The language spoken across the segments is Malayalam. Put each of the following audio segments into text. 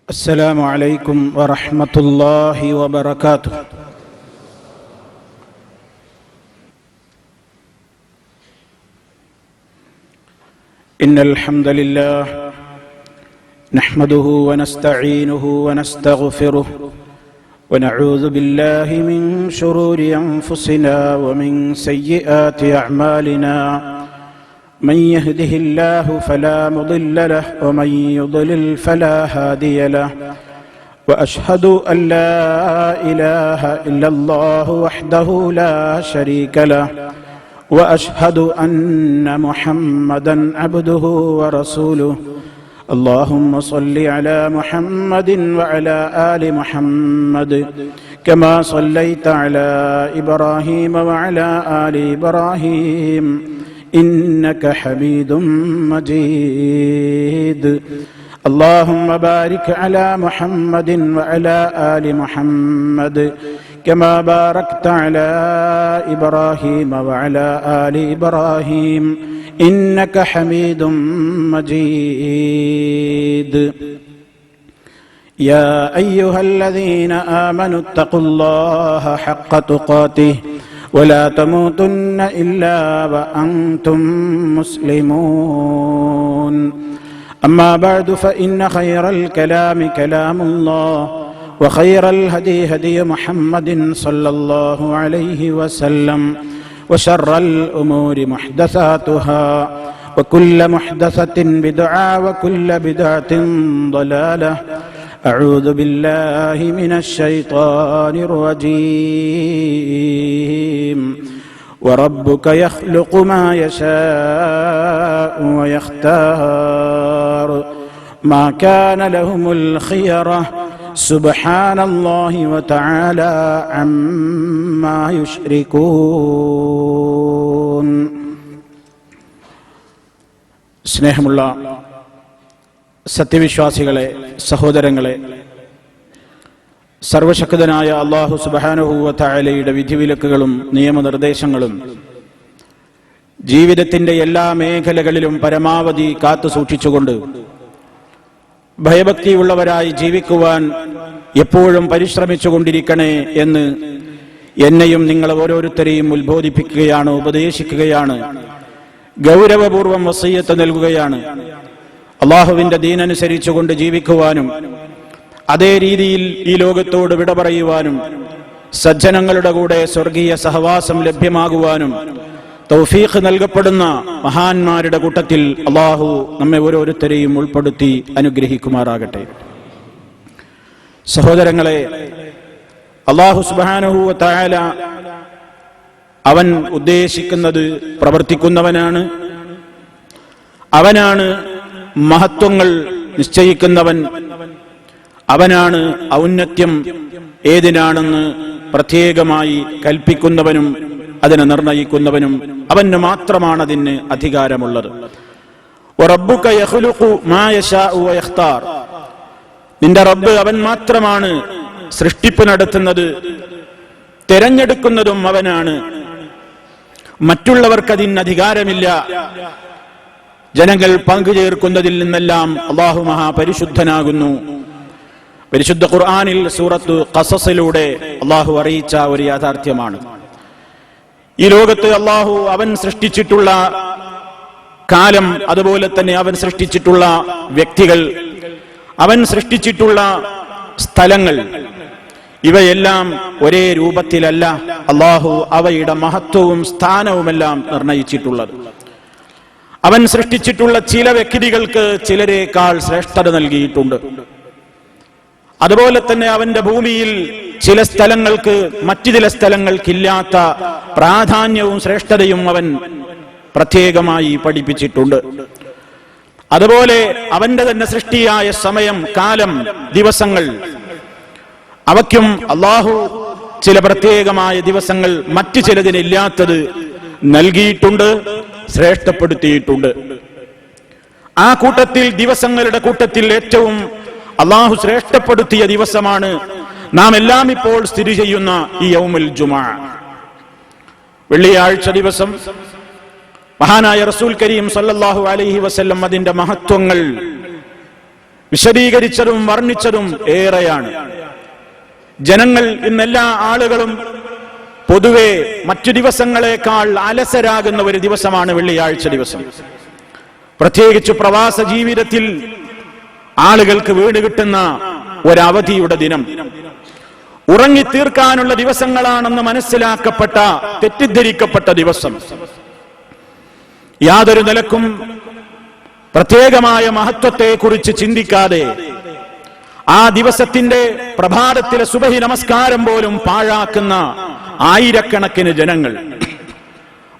السلام عليكم ورحمة الله وبركاته. إن الحمد لله نحمده ونستعينه ونستغفره ونعوذ بالله من شرور أنفسنا ومن سيئات أعمالنا. من يهده الله فلا مضل له ومن يضلل فلا هادي له. وأشهد أن لا إله إلا الله وحده لا شريك له. وأشهد أن محمدا عبده ورسوله. اللهم صل على محمد وعلى آل محمد كما صليت على إبراهيم وعلى آل إبراهيم إنك حميد مجيد. اللهم بارك على محمد وعلى آل محمد كما باركت على إبراهيم وعلى آل إبراهيم إنك حميد مجيد. يا أيها الذين آمنوا اتقوا الله حق تقاته ولا تموتن إلا وأنتم مسلمون. أما بعد فإن خير الكلام كلام الله وخير الهدي هدي محمد صلى الله عليه وسلم وشر الأمور محدثاتها وكل محدثة بدعة وكل بدعة ضلالة. أعوذ بالله من الشيطان الرجيم. وربك يخلق ما يشاء ويختار ما كان لهم الخيرة سبحان الله وتعالى عما يشركون. സ്നേഹമുള്ള സത്യവിശ്വാസികളെ, സഹോദരങ്ങളെ, സർവശക്തനായ അല്ലാഹു സുബ്ഹാനഹു വ തആലയുടെ വിധിവിലക്കുകളും നിയമനിർദ്ദേശങ്ങളും ജീവിതത്തിന്റെ എല്ലാ മേഖലകളിലും പരമാവധി കാത്തു സൂക്ഷിച്ചുകൊണ്ട് ഭയഭക്തിയുള്ളവരായി ജീവിക്കുവാൻ എപ്പോഴും പരിശ്രമിച്ചുകൊണ്ടിരിക്കണേ എന്ന് എന്നെയും നിങ്ങൾ ഓരോരുത്തരെയും ഉത്ബോധിപ്പിക്കുകയാണ്, ഉപദേശിക്കുകയാണ്, ഗൗരവപൂർവം വസിയ്യത്ത് നൽകുകയാണ്. അള്ളാഹുവിന്റെ ദീനനുസരിച്ചുകൊണ്ട് ജീവിക്കുവാനും അതേ രീതിയിൽ ഈ ലോകത്തോട് വിട പറയുവാനും സജ്ജനങ്ങളുടെ കൂടെ സ്വർഗീയ സഹവാസം ലഭ്യമാകുവാനും തൗഫീഖ് നൽകപ്പെടുന്ന മഹാന്മാരുടെ കൂട്ടത്തിൽ അള്ളാഹു നമ്മെ ഓരോരുത്തരെയും ഉൾപ്പെടുത്തി അനുഗ്രഹിക്കുമാറാകട്ടെ. സഹോദരങ്ങളെ, അള്ളാഹു സുബ്ഹാനഹു വ തആല അവൻ ഉദ്ദേശിക്കുന്നത് പ്രവർത്തിക്കുന്നവനാണ്. അവനാണ് മഹത്വങ്ങൾ നിശ്ചയിക്കുന്നവൻ. അവനാണ് ഔന്നത്യം ഏതിനാണെന്ന് പ്രത്യേകമായി കൽപ്പിക്കുന്നവനും അതിനെ നിർണയിക്കുന്നവനും. അവന് മാത്രമാണ് അതിന് അധികാരമുള്ളത്. വറബ്ബുക യഖ്ലുഖു മാ യശാഉ വയഖ്താർ. നിന്റെ റബ്ബ് അവൻ മാത്രമാണ് സൃഷ്ടിപ്പ് നടത്തുന്നത്, തിരഞ്ഞെടുക്കുന്നതും അവനാണ്. മറ്റുള്ളവർക്കതിന് അധികാരമില്ല. ജനങ്ങൾ പങ്കുചേർക്കുന്നതിൽ നിന്നെല്ലാം അല്ലാഹു മഹാപരിശുദ്ധനാകുന്നു. പരിശുദ്ധ ഖുർആനിൽ സൂറത്ത് ഖസസിലൂടെ അല്ലാഹു അറിയിച്ച ഒരു യാഥാർത്ഥ്യമാണ്. ഈ ലോകത്ത് അല്ലാഹു അവൻ സൃഷ്ടിച്ചിട്ടുള്ള കാലം, അതുപോലെ തന്നെ അവൻ സൃഷ്ടിച്ചിട്ടുള്ള വ്യക്തികൾ, അവൻ സൃഷ്ടിച്ചിട്ടുള്ള സ്ഥലങ്ങൾ, ഇവയെല്ലാം ഒരേ രൂപത്തിലല്ല അല്ലാഹു അവയുടെ മഹത്വവും സ്ഥാനവുമെല്ലാം നിർണയിച്ചിട്ടുള്ളത്. അവൻ സൃഷ്ടിച്ചിട്ടുള്ള ചില വ്യക്തികൾക്ക് ചിലരേക്കാൾ ശ്രേഷ്ഠത നൽകിയിട്ടുണ്ട്. അതുപോലെ തന്നെ അവന്റെ ഭൂമിയിൽ ചില സ്ഥലങ്ങൾക്ക് മറ്റു ചില സ്ഥലങ്ങൾക്കില്ലാത്ത പ്രാധാന്യവും ശ്രേഷ്ഠതയും അവൻ പ്രത്യേകമായി പഠിപ്പിച്ചിട്ടുണ്ട്. അതുപോലെ അവന്റെ തന്നെ സൃഷ്ടിയായ സമയം, കാലം, ദിവസങ്ങൾ, അവയ്ക്കും അല്ലാഹു ചില പ്രത്യേകമായ ദിവസങ്ങൾ മറ്റു ചിലതിനില്ലാത്തത് നൽകിയിട്ടുണ്ട്, ശ്രേഷ്ഠപ്പെടുത്തിയിട്ടുണ്ട്. ആ കൂട്ടത്തിൽ, ദിവസങ്ങളുടെ കൂട്ടത്തിൽ ഏറ്റവും അല്ലാഹു ശ്രേഷ്ഠപ്പെടുത്തിയ ദിവസമാണ് നാം എല്ലാം ഇപ്പോൾ സ്ഥിതി ചെയ്യുന്ന ഈ യൗമുൽ ജുമുഅ, വെള്ളിയാഴ്ച ദിവസം. മഹാനായ റസൂൽ കരീം സല്ലല്ലാഹു അലൈഹി വസല്ലം അതിന്റെ മഹത്വങ്ങൾ വിശദീകരിച്ചതും വർണ്ണിച്ചതും ഏറെയാണ്. ജനങ്ങൾ ഇന്നെല്ലാ ആളുകളും പൊതുവെ മറ്റു ദിവസങ്ങളെക്കാൾ അലസരാകുന്ന ഒരു ദിവസമാണ് വെള്ളിയാഴ്ച ദിവസം. പ്രത്യേകിച്ച് പ്രവാസ ജീവിതത്തിൽ ആളുകൾക്ക് വീട് കിട്ടുന്ന ഒരവധിയുടെ ദിനം, ഉറങ്ങിത്തീർക്കാനുള്ള ദിവസങ്ങളാണെന്ന് മനസ്സിലാക്കപ്പെട്ട, തെറ്റിദ്ധരിക്കപ്പെട്ട ദിവസം, യാതൊരു നിലക്കും പ്രത്യേകമായ മഹത്വത്തെക്കുറിച്ച് ചിന്തിക്കാതെ ആ ദിവസത്തിന്റെ പ്രഭാതത്തിലെ സുബഹി നമസ്കാരം പോലും പാഴാക്കുന്ന ആയിരക്കണക്കിന് ജനങ്ങൾ.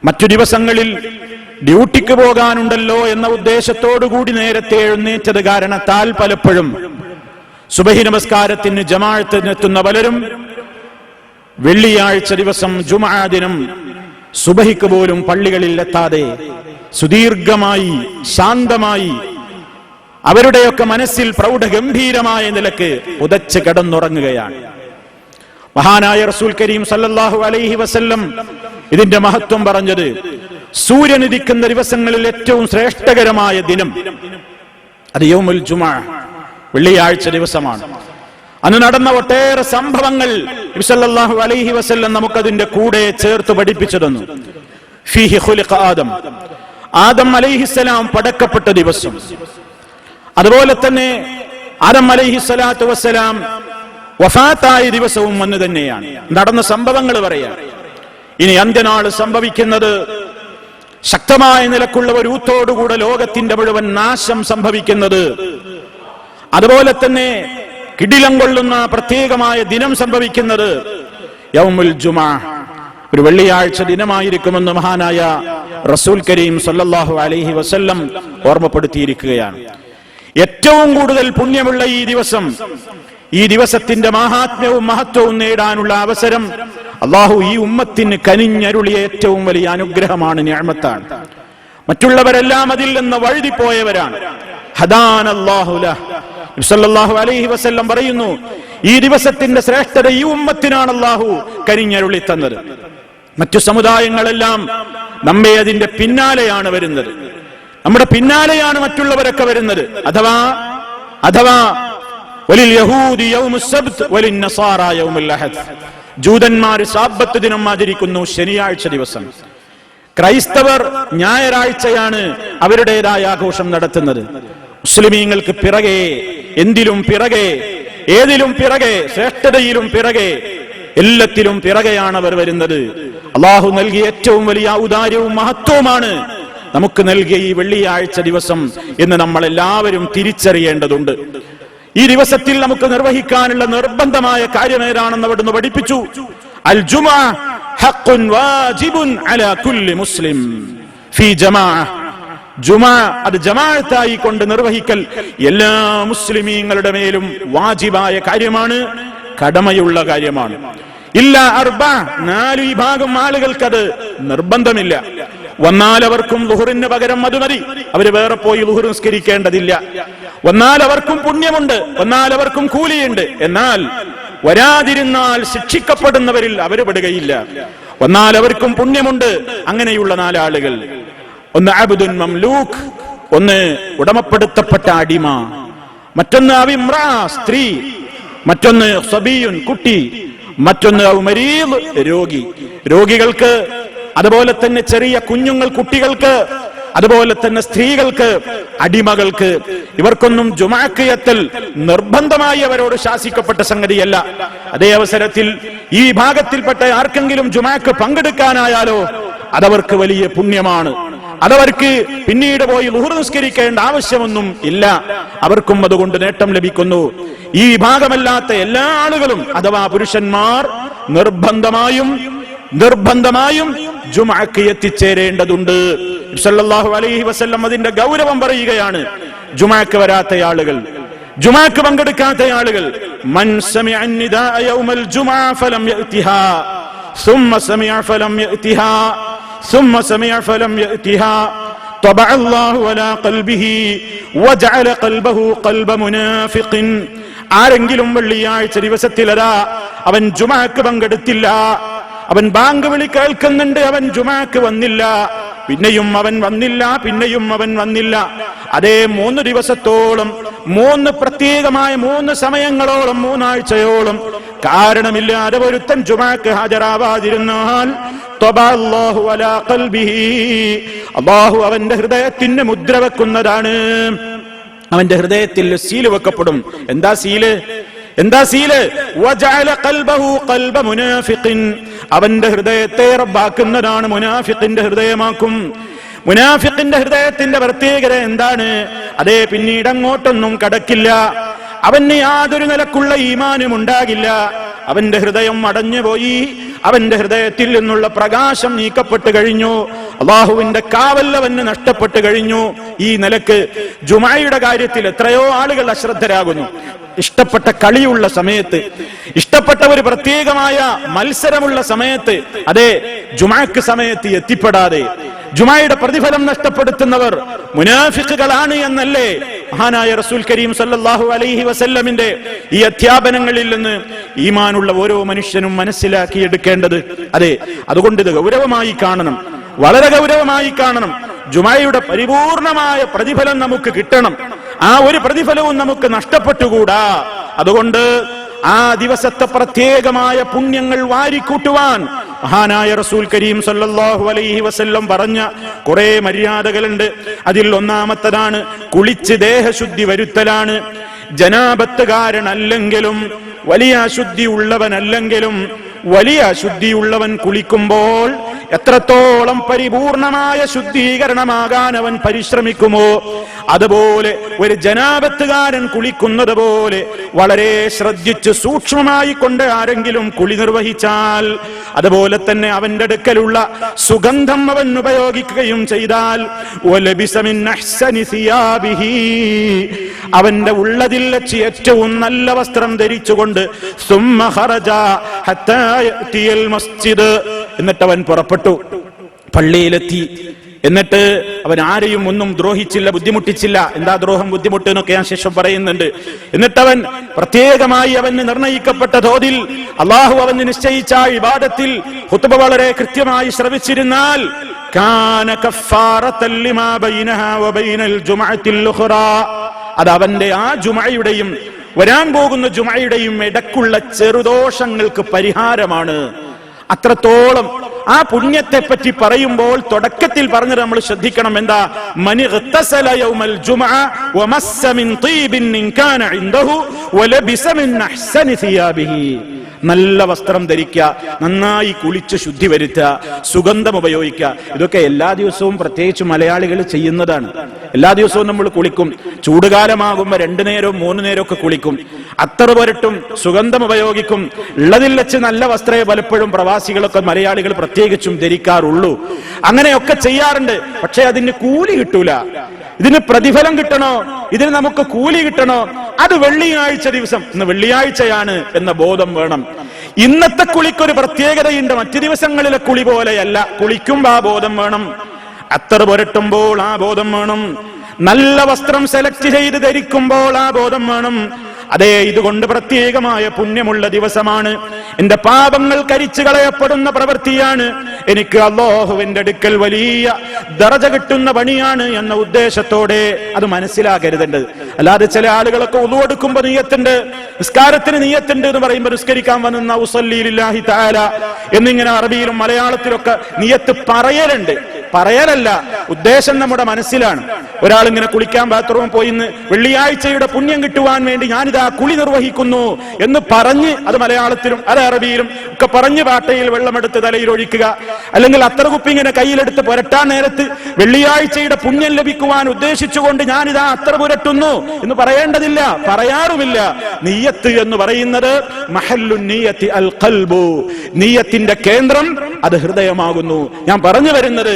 മറ്റു ദിവസങ്ങളിൽ ഡ്യൂട്ടിക്ക് പോകാനുണ്ടല്ലോ എന്ന ഉദ്ദേശത്തോടുകൂടി നേരത്തെ എഴുന്നേറ്റത് കാരണത്താൽ പലപ്പോഴും സുബഹി നമസ്കാരത്തിന് ജമാഅത്തിനെത്തുന്ന പലരും വെള്ളിയാഴ്ച ദിവസം ജുമുഅ ദിനം സുബഹിക്ക് പോലും പള്ളികളിൽ എത്താതെ സുദീർഘമായി ശാന്തമായി അവരുടെയൊക്കെ മനസ്സിൽ പ്രൗഢഗംഭീരമായ നിലക്ക് ഉദച്ച് കിടന്നുറങ്ങുകയാണ്. മഹാനായ റസൂൽ കരീം സല്ലല്ലാഹു അലൈഹി വസല്ലം ഇതിന്റെ മഹത്വം പറഞ്ഞത്, സൂര്യൻ ഉദിക്കുന്ന ദിവസങ്ങളിൽ ഏറ്റവും ശ്രേഷ്ഠകരമായ ദിനം അത് യൗമുൽ ജുമുഅ, വെള്ളിയാഴ്ച ദിവസമാണ്. അന്ന് നടന്ന ഒട്ടേറെ സംഭവങ്ങൾ നബി സല്ലല്ലാഹു അലൈഹി വസല്ലം നമുക്കതിന്റെ കൂടെ ചേർത്ത് പഠിപ്പിച്ചു തന്നു. ഫീഹി ഖുലിഖ ആദം, ആദം അലൈഹിസ്സലാം പടക്കപ്പെട്ട ദിവസം. അതുപോലെ തന്നെ ആദം അലൈഹിസ്സലാത്തു വസ്സലാം വഫാത്തായ ദിവസവും അന്ന് തന്നെയാണ്. നടന്ന സംഭവങ്ങൾ പറയാം. ഇനി അന്ത്യനാൾ സംഭവിക്കുന്നത്, ശക്തമായ നിലക്കുള്ള ഒരു ഊത്തോടുകൂടെ ലോകത്തിന്റെ മുഴുവൻ നാശം സംഭവിക്കുന്നത്, അതുപോലെ തന്നെ കിടിലം കൊള്ളുന്ന പ്രത്യേകമായ ദിനം സംഭവിക്കുന്നത് യൗമുൽ ജുമുഅ, ഒരു വെള്ളിയാഴ്ച ദിനമായിരിക്കുമെന്ന് മഹാനായ റസൂൽ കരീം സല്ലല്ലാഹു അലൈഹി വസല്ലം ഓർമ്മപ്പെടുത്തിയിരിക്കുകയാണ്. ഏറ്റവും കൂടുതൽ പുണ്യമുള്ള ഈ ദിവസം, ഈ ദിവസത്തിന്റെ മഹാത്മ്യവും മഹത്വവും നേടാനുള്ള അവസരം അള്ളാഹു ഈ ഉമ്മത്തിന് കനിഞ്ഞരുളിയ ഏറ്റവും വലിയ അനുഗ്രഹമാണ്, നിഅമത്താണ്. മറ്റുള്ളവരെല്ലാം അതിൽ നിന്ന് വഴുതിപ്പോയവരാണ്. ഹദാനല്ലാഹു ലഹ്, നബി സല്ലല്ലാഹു അലൈഹി വസല്ലം പറയുന്നു, ഈ ദിവസത്തിന്റെ ശ്രേഷ്ഠത ഈ ഉമ്മത്തിനാണ് അള്ളാഹു കനിഞ്ഞരുളി തന്നത്. മറ്റു സമുദായങ്ങളെല്ലാം നമ്മെ അതിന്റെ പിന്നാലെയാണ് വരുന്നത്, നമ്മുടെ പിന്നാലെയാണ് മറ്റുള്ളവരൊക്കെ വരുന്നത്. അഥവാ വലിൽ യഹൂദി യൗമുസ് സബ്ത് വലിൻ നസാറ യൗമുൽ അഹദ്, ജൂതന്മാർ സാബത്ത് ദിനം ആചരിക്കുന്നു, ശനിയാഴ്ച ദിവസം. ക്രൈസ്തവർ ഞായറാഴ്ചയാണ് അവരുടേതായ ആഘോഷം നടത്തുന്നത്. മുസ്ലിമീങ്ങൾക്ക് പിറകെ, എന്തിലും പിറകെ, ഏതിലും പിറകെ, ശ്രേഷ്ഠതയിലും പിറകെ, എല്ലാത്തിലും പിറകെയാണ് അവർ വരുന്നത്. അള്ളാഹു നൽകിയ ഏറ്റവും വലിയ ഔദാര്യവും മഹത്വവുമാണ് നമുക്ക് നൽകിയ ഈ വെള്ളിയാഴ്ച ദിവസം എന്ന് നമ്മൾ എല്ലാവരും തിരിച്ചറിയേണ്ടതുണ്ട്. ഈ ദിവസത്തിൽ നമുക്ക് നിർവഹിക്കാനുള്ള നിർബന്ധമായ കാര്യം ഏതാണെന്ന് അവിടുന്ന് പഠിപ്പിച്ചു. അൽ ജുമുഅ ഹഖ്ഖുൻ വാജിബുൻ അലാ കുല്ലി മുസ്ലിം ഫീ ജമാഅ. ജുമുഅ അത് ജമാഅത്തായി കൊണ്ട് നിർവഹിക്കൽ എല്ലാ മുസ്ലിമീങ്ങളുടെ മേലും വാജിബായ കാര്യമാണ്, കടമയുള്ള കാര്യമാണ്. ഇല്ല അർബഅ, 4 വിഭാഗം ആളുകൾക്കത് നിർബന്ധമില്ല. വന്നാൽ അവർക്കും ളുഹറിന് പകരം അത് മതി, അവര് വേറെ പോയി ളുഹർ നിസ്കരിക്കേണ്ടതില്ല. വന്നാൽ അവർക്കും പുണ്യമുണ്ട്, വന്നാൽ അവർക്കും കൂലിയുണ്ട്. എന്നാൽ വരാതിരുന്നാൽ ശിക്ഷിക്കപ്പെടുന്നവരിൽ അവർ പെടുകയില്ല. വന്നാൽ അവർക്കും പുണ്യമുണ്ട്. അങ്ങനെയുള്ള 4 ആളുകൾ, ഒന്ന് അബ്ദുൻ മംലൂക്ക്, ഒന്ന് ഉടമപ്പെടുത്തപ്പെട്ട അടിമ, മറ്റൊന്ന് അവിമ്ര സ്ത്രീ, മറ്റൊന്ന് സബിയുൻ കുട്ടി, മറ്റൊന്ന് മരീദ് രോഗി. രോഗികൾക്ക്, അതുപോലെ തന്നെ ചെറിയ കുഞ്ഞുങ്ങൾ കുട്ടികൾക്ക്, അതുപോലെ തന്നെ സ്ത്രീകൾക്ക്, അടിമകൾക്ക്, ഇവർക്കൊന്നും ജുമുഅക്ക് എത്തൽ നിർബന്ധമായി അവരോട് ശാസിക്കപ്പെട്ട സംഗതിയല്ല. അതേ അവസരത്തിൽ ഈ വിഭാഗത്തിൽപ്പെട്ട ആർക്കെങ്കിലും ജുമുഅക്ക് പങ്കെടുക്കാനായാലോ അതവർക്ക് വലിയ പുണ്യമാണ്. അതവർക്ക് പിന്നീട് പോയി ളുഹർ നിസ്കരിക്കേണ്ട ആവശ്യമൊന്നും ഇല്ല, അവർക്കും അതുകൊണ്ട് നേട്ടം ലഭിക്കുന്നു. ഈ വിഭാഗമല്ലാത്ത എല്ലാ ആളുകളും അഥവാ പുരുഷന്മാർ നിർബന്ധമായും ജുമുഅക്ക് എത്തിച്ചേരേണ്ടതുണ്ട്. സല്ലല്ലാഹു അലൈഹി വസല്ലം അതിന്റെ ഗൗരവം പറയുകയാണ്. ജുമുഅക്ക് വരാത്ത ആളുകൾ, ജുമുഅക്ക് പങ്കെടുക്കാത്ത ആളുകൾ, മൻ സമിഅ നിദാഅ യൗമൽ ജുമുഅ ഫലം യഅതിഹാ ثم سمع فلم يأتها ثم سمع فلم يأتها طبع الله على قلبه وجعل قلبه قلب منافق. ആരെങ്കിലും വെള്ളിയാഴ്ച ദിവസത്തിലതാ അവൻ ജുമുഅക്ക് പങ്കെടുത്തില്ല, അവൻ ബാങ്ക് വിളി കേൾക്കുന്നുണ്ട്, അവൻ ജുമുഅക്ക് വന്നില്ല, പിന്നെയും അവൻ വന്നില്ല, അതേ 3 ദിവസത്തോളം 3 പ്രത്യേകമായ 3 സമയങ്ങളോളം 3 ആഴ്ചയോളം കാരണമില്ലാതെ ഒരുത്തൻ ജുമാക്ക് ഹാജരാവാതിരുന്നാൽ തബഅല്ലാഹു അലാ ഖൽബിഹി, അല്ലാഹു അവന്റെ ഹൃദയത്തിന് മുദ്ര വെക്കുന്നതാണ്. അവന്റെ ഹൃദയത്തിൽ സീല് വെക്കപ്പെടും. എന്താ സീല്? വജഅല ഖൽബഹു ഖൽബ മുനാഫിഖിൻ, അവന്റെ ഹൃദയത്തെ റബ്ബാക്കുന്നതാണ്, മുനാഫിഖിന്റെ ഹൃദയമാക്കും. മുനാഫിഖിന്റെ ഹൃദയത്തിന്റെ പ്രത്യേകത എന്താണ്? അതേ പിന്നീട് അങ്ങോട്ടൊന്നും കടക്കില്ല, അവന് യാതൊരു നിലക്കുള്ള ഈമാനും ഉണ്ടാകില്ല. അവന്റെ ഹൃദയം അടഞ്ഞുപോയി, അവന്റെ ഹൃദയത്തിൽ നിന്നുള്ള പ്രകാശം നീക്കപ്പെട്ടു കഴിഞ്ഞു, അള്ളാഹുവിന്റെ കാവൽ അവന് നഷ്ടപ്പെട്ടു കഴിഞ്ഞു. ഈ നിലക്ക് ജുമായുടെ കാര്യത്തിൽ എത്രയോ ആളുകൾ അശ്രദ്ധരാകുന്നു. ഇഷ്ടപ്പെട്ട കളിയുള്ള സമയത്ത്, ഇഷ്ടപ്പെട്ട ഒരു പ്രത്യേകമായ മത്സരമുള്ള സമയത്ത്, അതെ ജുമാക്ക് സമയത്ത് എത്തിപ്പെടാതെ ജുമായുടെ പ്രതിഫലം നഷ്ടപ്പെടുത്തുന്നവർ മുനാഫിഖുകളാണ് എന്നല്ലേ മഹാനായ റസൂൽ കരീം സല്ലല്ലാഹു അലൈഹി വസല്ലമിന്റെ ഈ അധ്യാപനങ്ങളിൽ നിന്ന് ഈമാനുള്ള ഓരോ മനുഷ്യനും മനസ്സിലാക്കിയെടുക്കേണ്ടത്. അതെ, അതുകൊണ്ട് ഇത് ഗൗരവമായി കാണണം, വളരെ ഗൗരവമായി കാണണം. ജുമായുടെ പരിപൂർണമായ പ്രതിഫലം നമുക്ക് കിട്ടണം. ആ ഒരു പ്രതിഫലവും നമുക്ക് നഷ്ടപ്പെട്ടുകൂടാ. അതുകൊണ്ട് ആ ദിവസത്തെ പ്രത്യേകമായ പുണ്യങ്ങൾ വാരിക്കൂട്ടുവാൻ മഹാനായ റസൂൽ കരീം സല്ലല്ലാഹു അലൈഹി വസല്ലം പറഞ്ഞ കുറെ മര്യാദകളുണ്ട്. അതിൽ ഒന്നാമത്തതാണ് കുളിച്ച് ദേഹശുദ്ധി വരുത്തലാണ്. ജനാബത്തുകാരനല്ലെങ്കിലും വലിയ അശുദ്ധി ഉള്ളവനല്ലെങ്കിലും വലിയ അശുദ്ധിയുള്ളവൻ കുളിക്കുമ്പോൾ എത്രത്തോളം പരിപൂർണമായ ശുദ്ധീകരണമാകാൻ അവൻ പരിശ്രമിക്കുമോ, അതുപോലെ ഒരു ജനാബത്തുകാരൻ കുളിക്കുന്നത് പോലെ വളരെ ശ്രദ്ധിച്ച് സൂക്ഷ്മമായി കൊണ്ട് ആരെങ്കിലും കുളി നിർവഹിച്ചാൽ, അതുപോലെ തന്നെ അവന്റെ അടുക്കലുള്ള സുഗന്ധം അവൻ ഉപയോഗിക്കുകയും ചെയ്താൽ, അവന്റെ ഉള്ളതിൽ വെച്ച് ഏറ്റവും നല്ല വസ്ത്രം ധരിച്ചുകൊണ്ട് എന്നിട്ട് അവൻ പുറപ്പെട്ടു, പള്ളിയിലെത്തി. എന്നിട്ട് അവൻ ആരെയും ഒന്നും ദ്രോഹിച്ചില്ല, ബുദ്ധിമുട്ടിച്ചില്ല. എന്താ ദ്രോഹം, ബുദ്ധിമുട്ട് എന്നൊക്കെ ഞാൻ ശേഷം പറയുന്നുണ്ട്. എന്നിട്ട് അവൻ പ്രത്യേകമായി അവന് നിർണയിക്കപ്പെട്ട തോതിൽ അള്ളാഹു അവന് നിശ്ചയിച്ച ഇബാദത്തിൽ ഖുത്ബ വളരെ കൃത്യമായി ശ്രവിച്ചിരുന്നാൽ കാന കഫാറത്തൻ ലിമാ ബൈനഹാ വബൈനൽ ജുമഅത്തിൽ ഉഖ്റാ, അത് അവന്റെ ആ ജുമഅയുടെയും വരാൻ പോകുന്ന ജുമഅയുടെയും ഇടക്കുള്ള ചെറുദോഷങ്ങൾക്ക് പരിഹാരമാണ്. അത്രത്തോളം ആ പുണ്യത്തെ പറ്റി പറയുമ്പോൾ തുടക്കത്തിൽ പറഞ്ഞത് നമ്മൾ ശ്രദ്ധിക്കണം. എന്താ? മൻ ഇഗ്തസല യൗമൽ ജുമഅ വമസ്സ മിൻ തീബിൻ ഇൻ കാന ഇൻദഹു വലബിസ മിൻ അഹ്സനി സിയാബിഹി, നല്ല വസ്ത്രം ധരിക്കുക, നന്നായി കുളിച്ച് ശുദ്ധി വരുത്തുക, സുഗന്ധം ഉപയോഗിക്കുക. ഇതൊക്കെ എല്ലാ ദിവസവും പ്രത്യേകിച്ച് മലയാളികൾ ചെയ്യുന്നതാണ്. എല്ലാ ദിവസവും നമ്മൾ കുളിക്കും. ചൂടുകാലമാകുമ്പോൾ 2 നേരവും 3 നേരവും ഒക്കെ കുളിക്കും. അത്തർ പുരട്ടും, സുഗന്ധം ഉപയോഗിക്കും. ഉള്ളതിൽ വെച്ച് നല്ല വസ്ത്രമേ പലപ്പോഴും പ്രവാസികളൊക്കെ മലയാളികൾ പ്രത്യേകിച്ചും ധരിക്കാറുള്ളൂ. അങ്ങനെയൊക്കെ ചെയ്യാറുണ്ട്. പക്ഷെ അതിന് കൂലി കിട്ടൂല. ഇതിന് പ്രതിഫലം കിട്ടണോ, ഇതിന് നമുക്ക് കൂലി കിട്ടണോ, അത് വെള്ളിയാഴ്ച ദിവസം, ഇന്ന് വെള്ളിയാഴ്ചയാണ് എന്ന ബോധം വേണം. ഇന്നത്തെ കുളിക്കൊരു പ്രത്യേകതയുണ്ട്, മറ്റു ദിവസങ്ങളിലെ കുളി പോലെയല്ല. കുളിക്കുമ്പോൾ ആ ബോധം വേണം, അത്തർ പുരട്ടുമ്പോൾ ആ ബോധം വേണം, നല്ല വസ്ത്രം സെലക്ട് ചെയ്ത് ധരിക്കുമ്പോൾ ആ ബോധം വേണം. അതെ, ഇതുകൊണ്ട് പ്രത്യേകമായ പുണ്യമുള്ള ദിവസമാണ്. എന്റെ പാപങ്ങൾ കരിച്ചു കളയപ്പെടുന്ന പ്രവൃത്തിയാണ്. എനിക്ക് അല്ലാഹുവിന്റെ അടുക്കൽ വലിയ ദറജ കിട്ടുന്ന പണിയാണ് എന്ന ഉദ്ദേശത്തോടെ അത് മനസ്സിലാക്കരുതേണ്ടത്. അല്ലാതെ ചില ആളുകളൊക്കെ ഉളു എടുക്കുമ്പോ നിയ്യത്തുണ്ട്, നിസ്കാരത്തിന് നിയ്യത്തുണ്ട് എന്ന് പറയുമ്പോൾ നിസ്കരിക്കാൻ വന്ന ഉസല്ലി ലില്ലാഹി തആല എന്നിങ്ങനെ അറബിയിലും മലയാളത്തിലൊക്കെ നിയ്യത്ത് പറയലുണ്ട്. പറയലല്ല, ഉദ്ദേശം നമ്മുടെ മനസ്സിലാണ്. ഒരാൾ ഇങ്ങനെ കുളിക്കാൻ ബാത്റൂമിൽ പോയി വെള്ളിയാഴ്ചയുടെ പുണ്യം കിട്ടുവാൻ വേണ്ടി ഞാനിതാ കുളി നിർവഹിക്കുന്നു എന്ന് പറഞ്ഞ്, അത് മലയാളത്തിലും അത് അറബിയിലും ഒക്കെ പറഞ്ഞ് പാട്ടയിൽ വെള്ളമെടുത്ത് തലയിൽ ഒഴിക്കുക, അല്ലെങ്കിൽ അത്തർ കുപ്പി ഇങ്ങനെ കയ്യിലെടുത്ത് പുരട്ടാൻ നേരത്ത് വെള്ളിയാഴ്ചയുടെ പുണ്യം ലഭിക്കുവാൻ ഉദ്ദേശിച്ചുകൊണ്ട് ഞാനിതാ അത്തർ പുരട്ടുന്നു എന്ന് പറയേണ്ടതില്ല, പറയാറുമില്ല. നിയ്യത്ത് എന്ന് പറയുന്നത് മഹല്ലു നിയ്യത്തി അൽ ഖൽബു, നിയ്യത്തിന്റെ കേന്ദ്രം അത് ഹൃദയമാകുന്നു. ഞാൻ പറഞ്ഞു വരുന്നത്,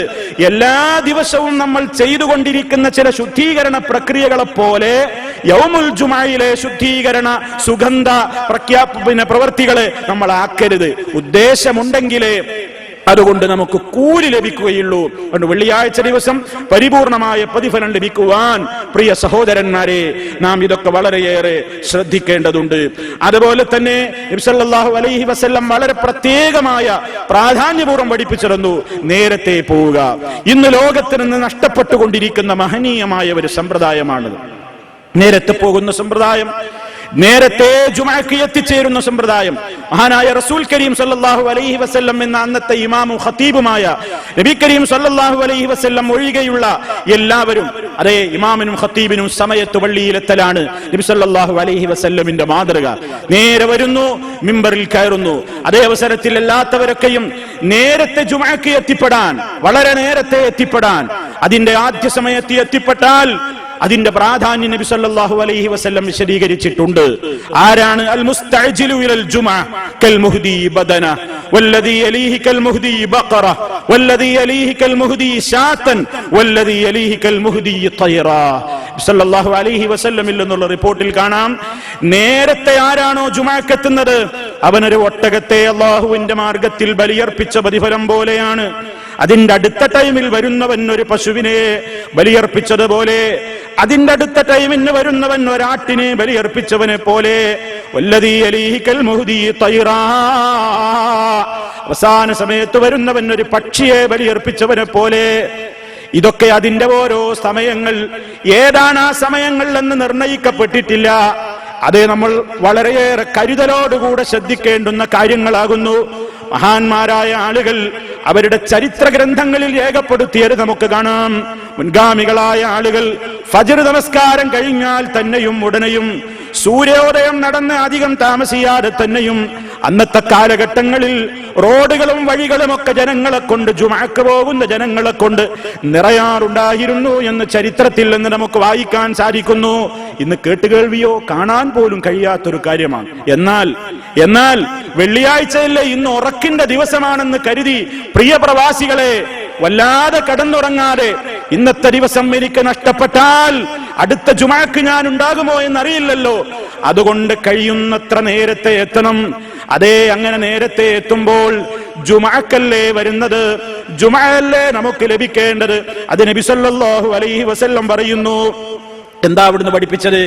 എല്ലാ ദിവസവും നമ്മൾ ചെയ്തുകൊണ്ടിരിക്കുന്ന ചില ശുദ്ധീകരണ പ്രക്രിയകളെ പോലെ യൗമുൽ ജുമഅയിലെ ശുദ്ധീകരണ സുഗന്ധ പ്രവർത്തികളെ നമ്മൾ ആക്കരുത്. ഉദ്ദേശമുണ്ടെങ്കിലേ അതുകൊണ്ട് നമുക്ക് കൂലി ലഭിക്കുകയുള്ളൂ. അതുകൊണ്ട് വെള്ളിയാഴ്ച ദിവസം പരിപൂർണമായ പ്രതിഫലം ലഭിക്കുവാൻ പ്രിയ സഹോദരന്മാരെ നാം ഇതൊക്കെ വളരെയേറെ ശ്രദ്ധിക്കേണ്ടതുണ്ട്. അതുപോലെ തന്നെ നബി സല്ലല്ലാഹു അലൈഹി വസല്ലം വളരെ പ്രത്യേകമായ പ്രാധാന്യപൂർവ്വം പഠിപ്പിച്ചിരുന്നു നേരത്തെ പോവുക. ഇന്ന് ലോകത്തിൽ നിന്ന് നഷ്ടപ്പെട്ടുകൊണ്ടിരിക്കുന്ന മഹനീയമായ ഒരു സമ്പ്രദായമാണത്. നേരത്തെ പോകുന്ന സമ്പ്രദായം, നേരത്തെ ജുമഅക്ക് എത്തിച്ചേരുന്ന സമ്പ്രദായം. മഹാനായ റസൂൽ കരീം സല്ലല്ലാഹു അലൈഹി വസല്ലം എന്ന അന്നത്തെ ഇമാമും ഖതീബുമായ നബി കരീം സല്ലല്ലാഹു അലൈഹി വസല്ലം ഒഴികെയുള്ള എല്ലാവരും, അതേ ഇമാമിനും ഖതീബിനും സമയത്ത് പള്ളിയിലെത്തലാണ് നബി സല്ലല്ലാഹു അലൈഹി വസല്ലമിന്റെ മാതൃക. നേരെ വരുന്നു, മിമ്പറിൽ കയറുന്നു. അതേ അവസരത്തിൽ അല്ലാത്തവരൊക്കെയും നേരത്തെ ജുമഅക്ക് എത്തിപ്പെടാൻ, വളരെ നേരത്തെ എത്തിപ്പെടാൻ, അതിന്റെ ആദ്യ സമയത്ത് എത്തിപ്പെട്ടാൽ അതിന്റെ പ്രാധാന്യം നബി സല്ലല്ലാഹു അലൈഹി വസല്ലം വിശദീകരിച്ചിട്ടുണ്ട്. ആരാണ് അൽ മുസ്തഅജിലു ഇലൽ ജുമഅ കൽ മുഹ്ദി ബദന വല്ലദി യലീഹി കൽ മുഹ്ദി ബഖറ വല്ലദി യലീഹി കൽ മുഹ്ദി ശാതൻ വല്ലദി യലീഹി കൽ മുഹ്ദി തൈറ. സല്ലല്ലാഹു അലൈഹി വസല്ലമിൽ നിന്നുള്ള റിപ്പോർട്ടിൽ കാണാം, നേരത്തെ ആരാണോ ജുമഅക്ക് എത്തുന്നത് അവനൊരു ഒട്ടകത്തെ അല്ലാഹുവിന്റെ മാർഗത്തിൽ ബലിയർപ്പിച്ച പ്രതിഫലം പോലെയാണ്. അതിന്റെ അടുത്ത ടൈമിൽ വരുന്നവൻ ഒരു പശുവിനെ ബലിയർപ്പിച്ചതുപോലെ, അതിന്റെ അടുത്ത ടൈമിന് വരുന്നവൻ ഒരാട്ടിനെ ബലിയർപ്പിച്ചവനെ പോലെ, വല്ലദീ യലീഹി കൽ മുഹ്ദി തൈറാ, അവസാന സമയത്ത് വരുന്നവൻ ഒരു പക്ഷിയെ ബലിയർപ്പിച്ചവനെ പോലെ. ഇതൊക്കെ അതിന്റെ ഓരോ സമയങ്ങൾ, ഏതാണ് ആ സമയങ്ങൾ എന്ന് നിർണയിക്കപ്പെട്ടിട്ടില്ല. അതേ നമ്മൾ വളരെയേറെ കരുതലോടുകൂടെ ശ്രദ്ധിക്കേണ്ടുന്ന കാര്യങ്ങളാകുന്നു. മഹാന്മാരായ ആളുകൾ അവരുടെ ചരിത്ര ഗ്രന്ഥങ്ങളിൽ രേഖപ്പെടുത്തിയത് നമുക്ക് കാണാം. മുൻഗാമികളായ ആളുകൾ ഫജ്ർ നമസ്കാരം കഴിഞ്ഞാൽ തന്നെയും ഉടനെയും സൂര്യോദയം നടന്ന് അധികം താമസിയാതെ തന്നെയും അന്നത്തെ കാലഘട്ടങ്ങളിൽ റോഡുകളും വഴികളും ഒക്കെ ജനങ്ങളെ കൊണ്ട്, ജുമഅക്ക് പോകുന്ന ജനങ്ങളെ കൊണ്ട് നിറയാറുണ്ടായിരുന്നു എന്ന് ചരിത്രത്തിൽ നിന്ന് നമുക്ക് വായിക്കാൻ സാധിക്കുന്നു. ഇന്ന് കേട്ടുകേൾവിയോ കാണാൻ പോലും കഴിയാത്തൊരു കാര്യമാണ്. എന്നാൽ വെള്ളിയാഴ്ചയല്ലേ, ഇന്ന് ഉറക്കിന്റെ ദിവസമാണെന്ന് കരുതി പ്രിയ പ്രവാസികളെ വല്ലാതെ കടന്നുറങ്ങാതെ, ഇന്നത്തെ ദിവസം എനിക്ക് നഷ്ടപ്പെട്ടാൽ അടുത്ത ജുമഅക്ക് ഞാൻ ഉണ്ടാകുമോ എന്നറിയില്ലല്ലോ, അതുകൊണ്ട് കഴിയുന്നത്ര നേരത്തെ എത്തണം. അതേ, അങ്ങനെ നേരത്തെ എത്തുമ്പോൾ ജുമഅക്കല്ലേ വരുന്നത്, ജുമഅല്ലേ നമുക്ക് ലഭിക്കേണ്ടത്. അത് നബി സല്ലല്ലാഹു അലൈഹി വസല്ലം പറയുന്നു. എന്താ അവിടുന്ന് പഠിപ്പിച്ചത്?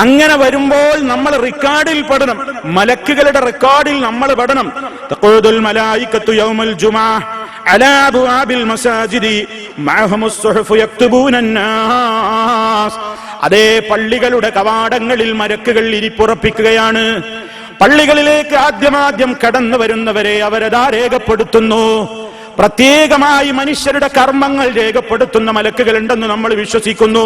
അങ്ങനെ വരുമ്പോൾ നമ്മൾ റെക്കോർഡിൽ പെടണം, മലക്കുകളുടെ റെക്കോർഡിൽ നമ്മൾ പെടണം. തഖൂദുൽ മലായികത്തു യൗമൽ ജുമഅ അലാ അബ്വാബിൽ മസാജിദി മഅഹുമുസ് സുഹുഫ് യക്തുബൂനൻ നാസ്. അതേ, പള്ളികളുടെ കവാടങ്ങളിൽ മലക്കുകൾ ഇരിപ്പുറപ്പിക്കുകയാണ്. പള്ളികളിലേക്ക് ആദ്യം കടന്നു വരുന്നവരെ അവരതാ രേഖപ്പെടുത്തുന്നു. പ്രത്യേകമായി മനുഷ്യരുടെ കർമ്മങ്ങൾ രേഖപ്പെടുത്തുന്ന മലക്കുകൾ ഉണ്ടെന്ന് നമ്മൾ വിശ്വസിക്കുന്നു.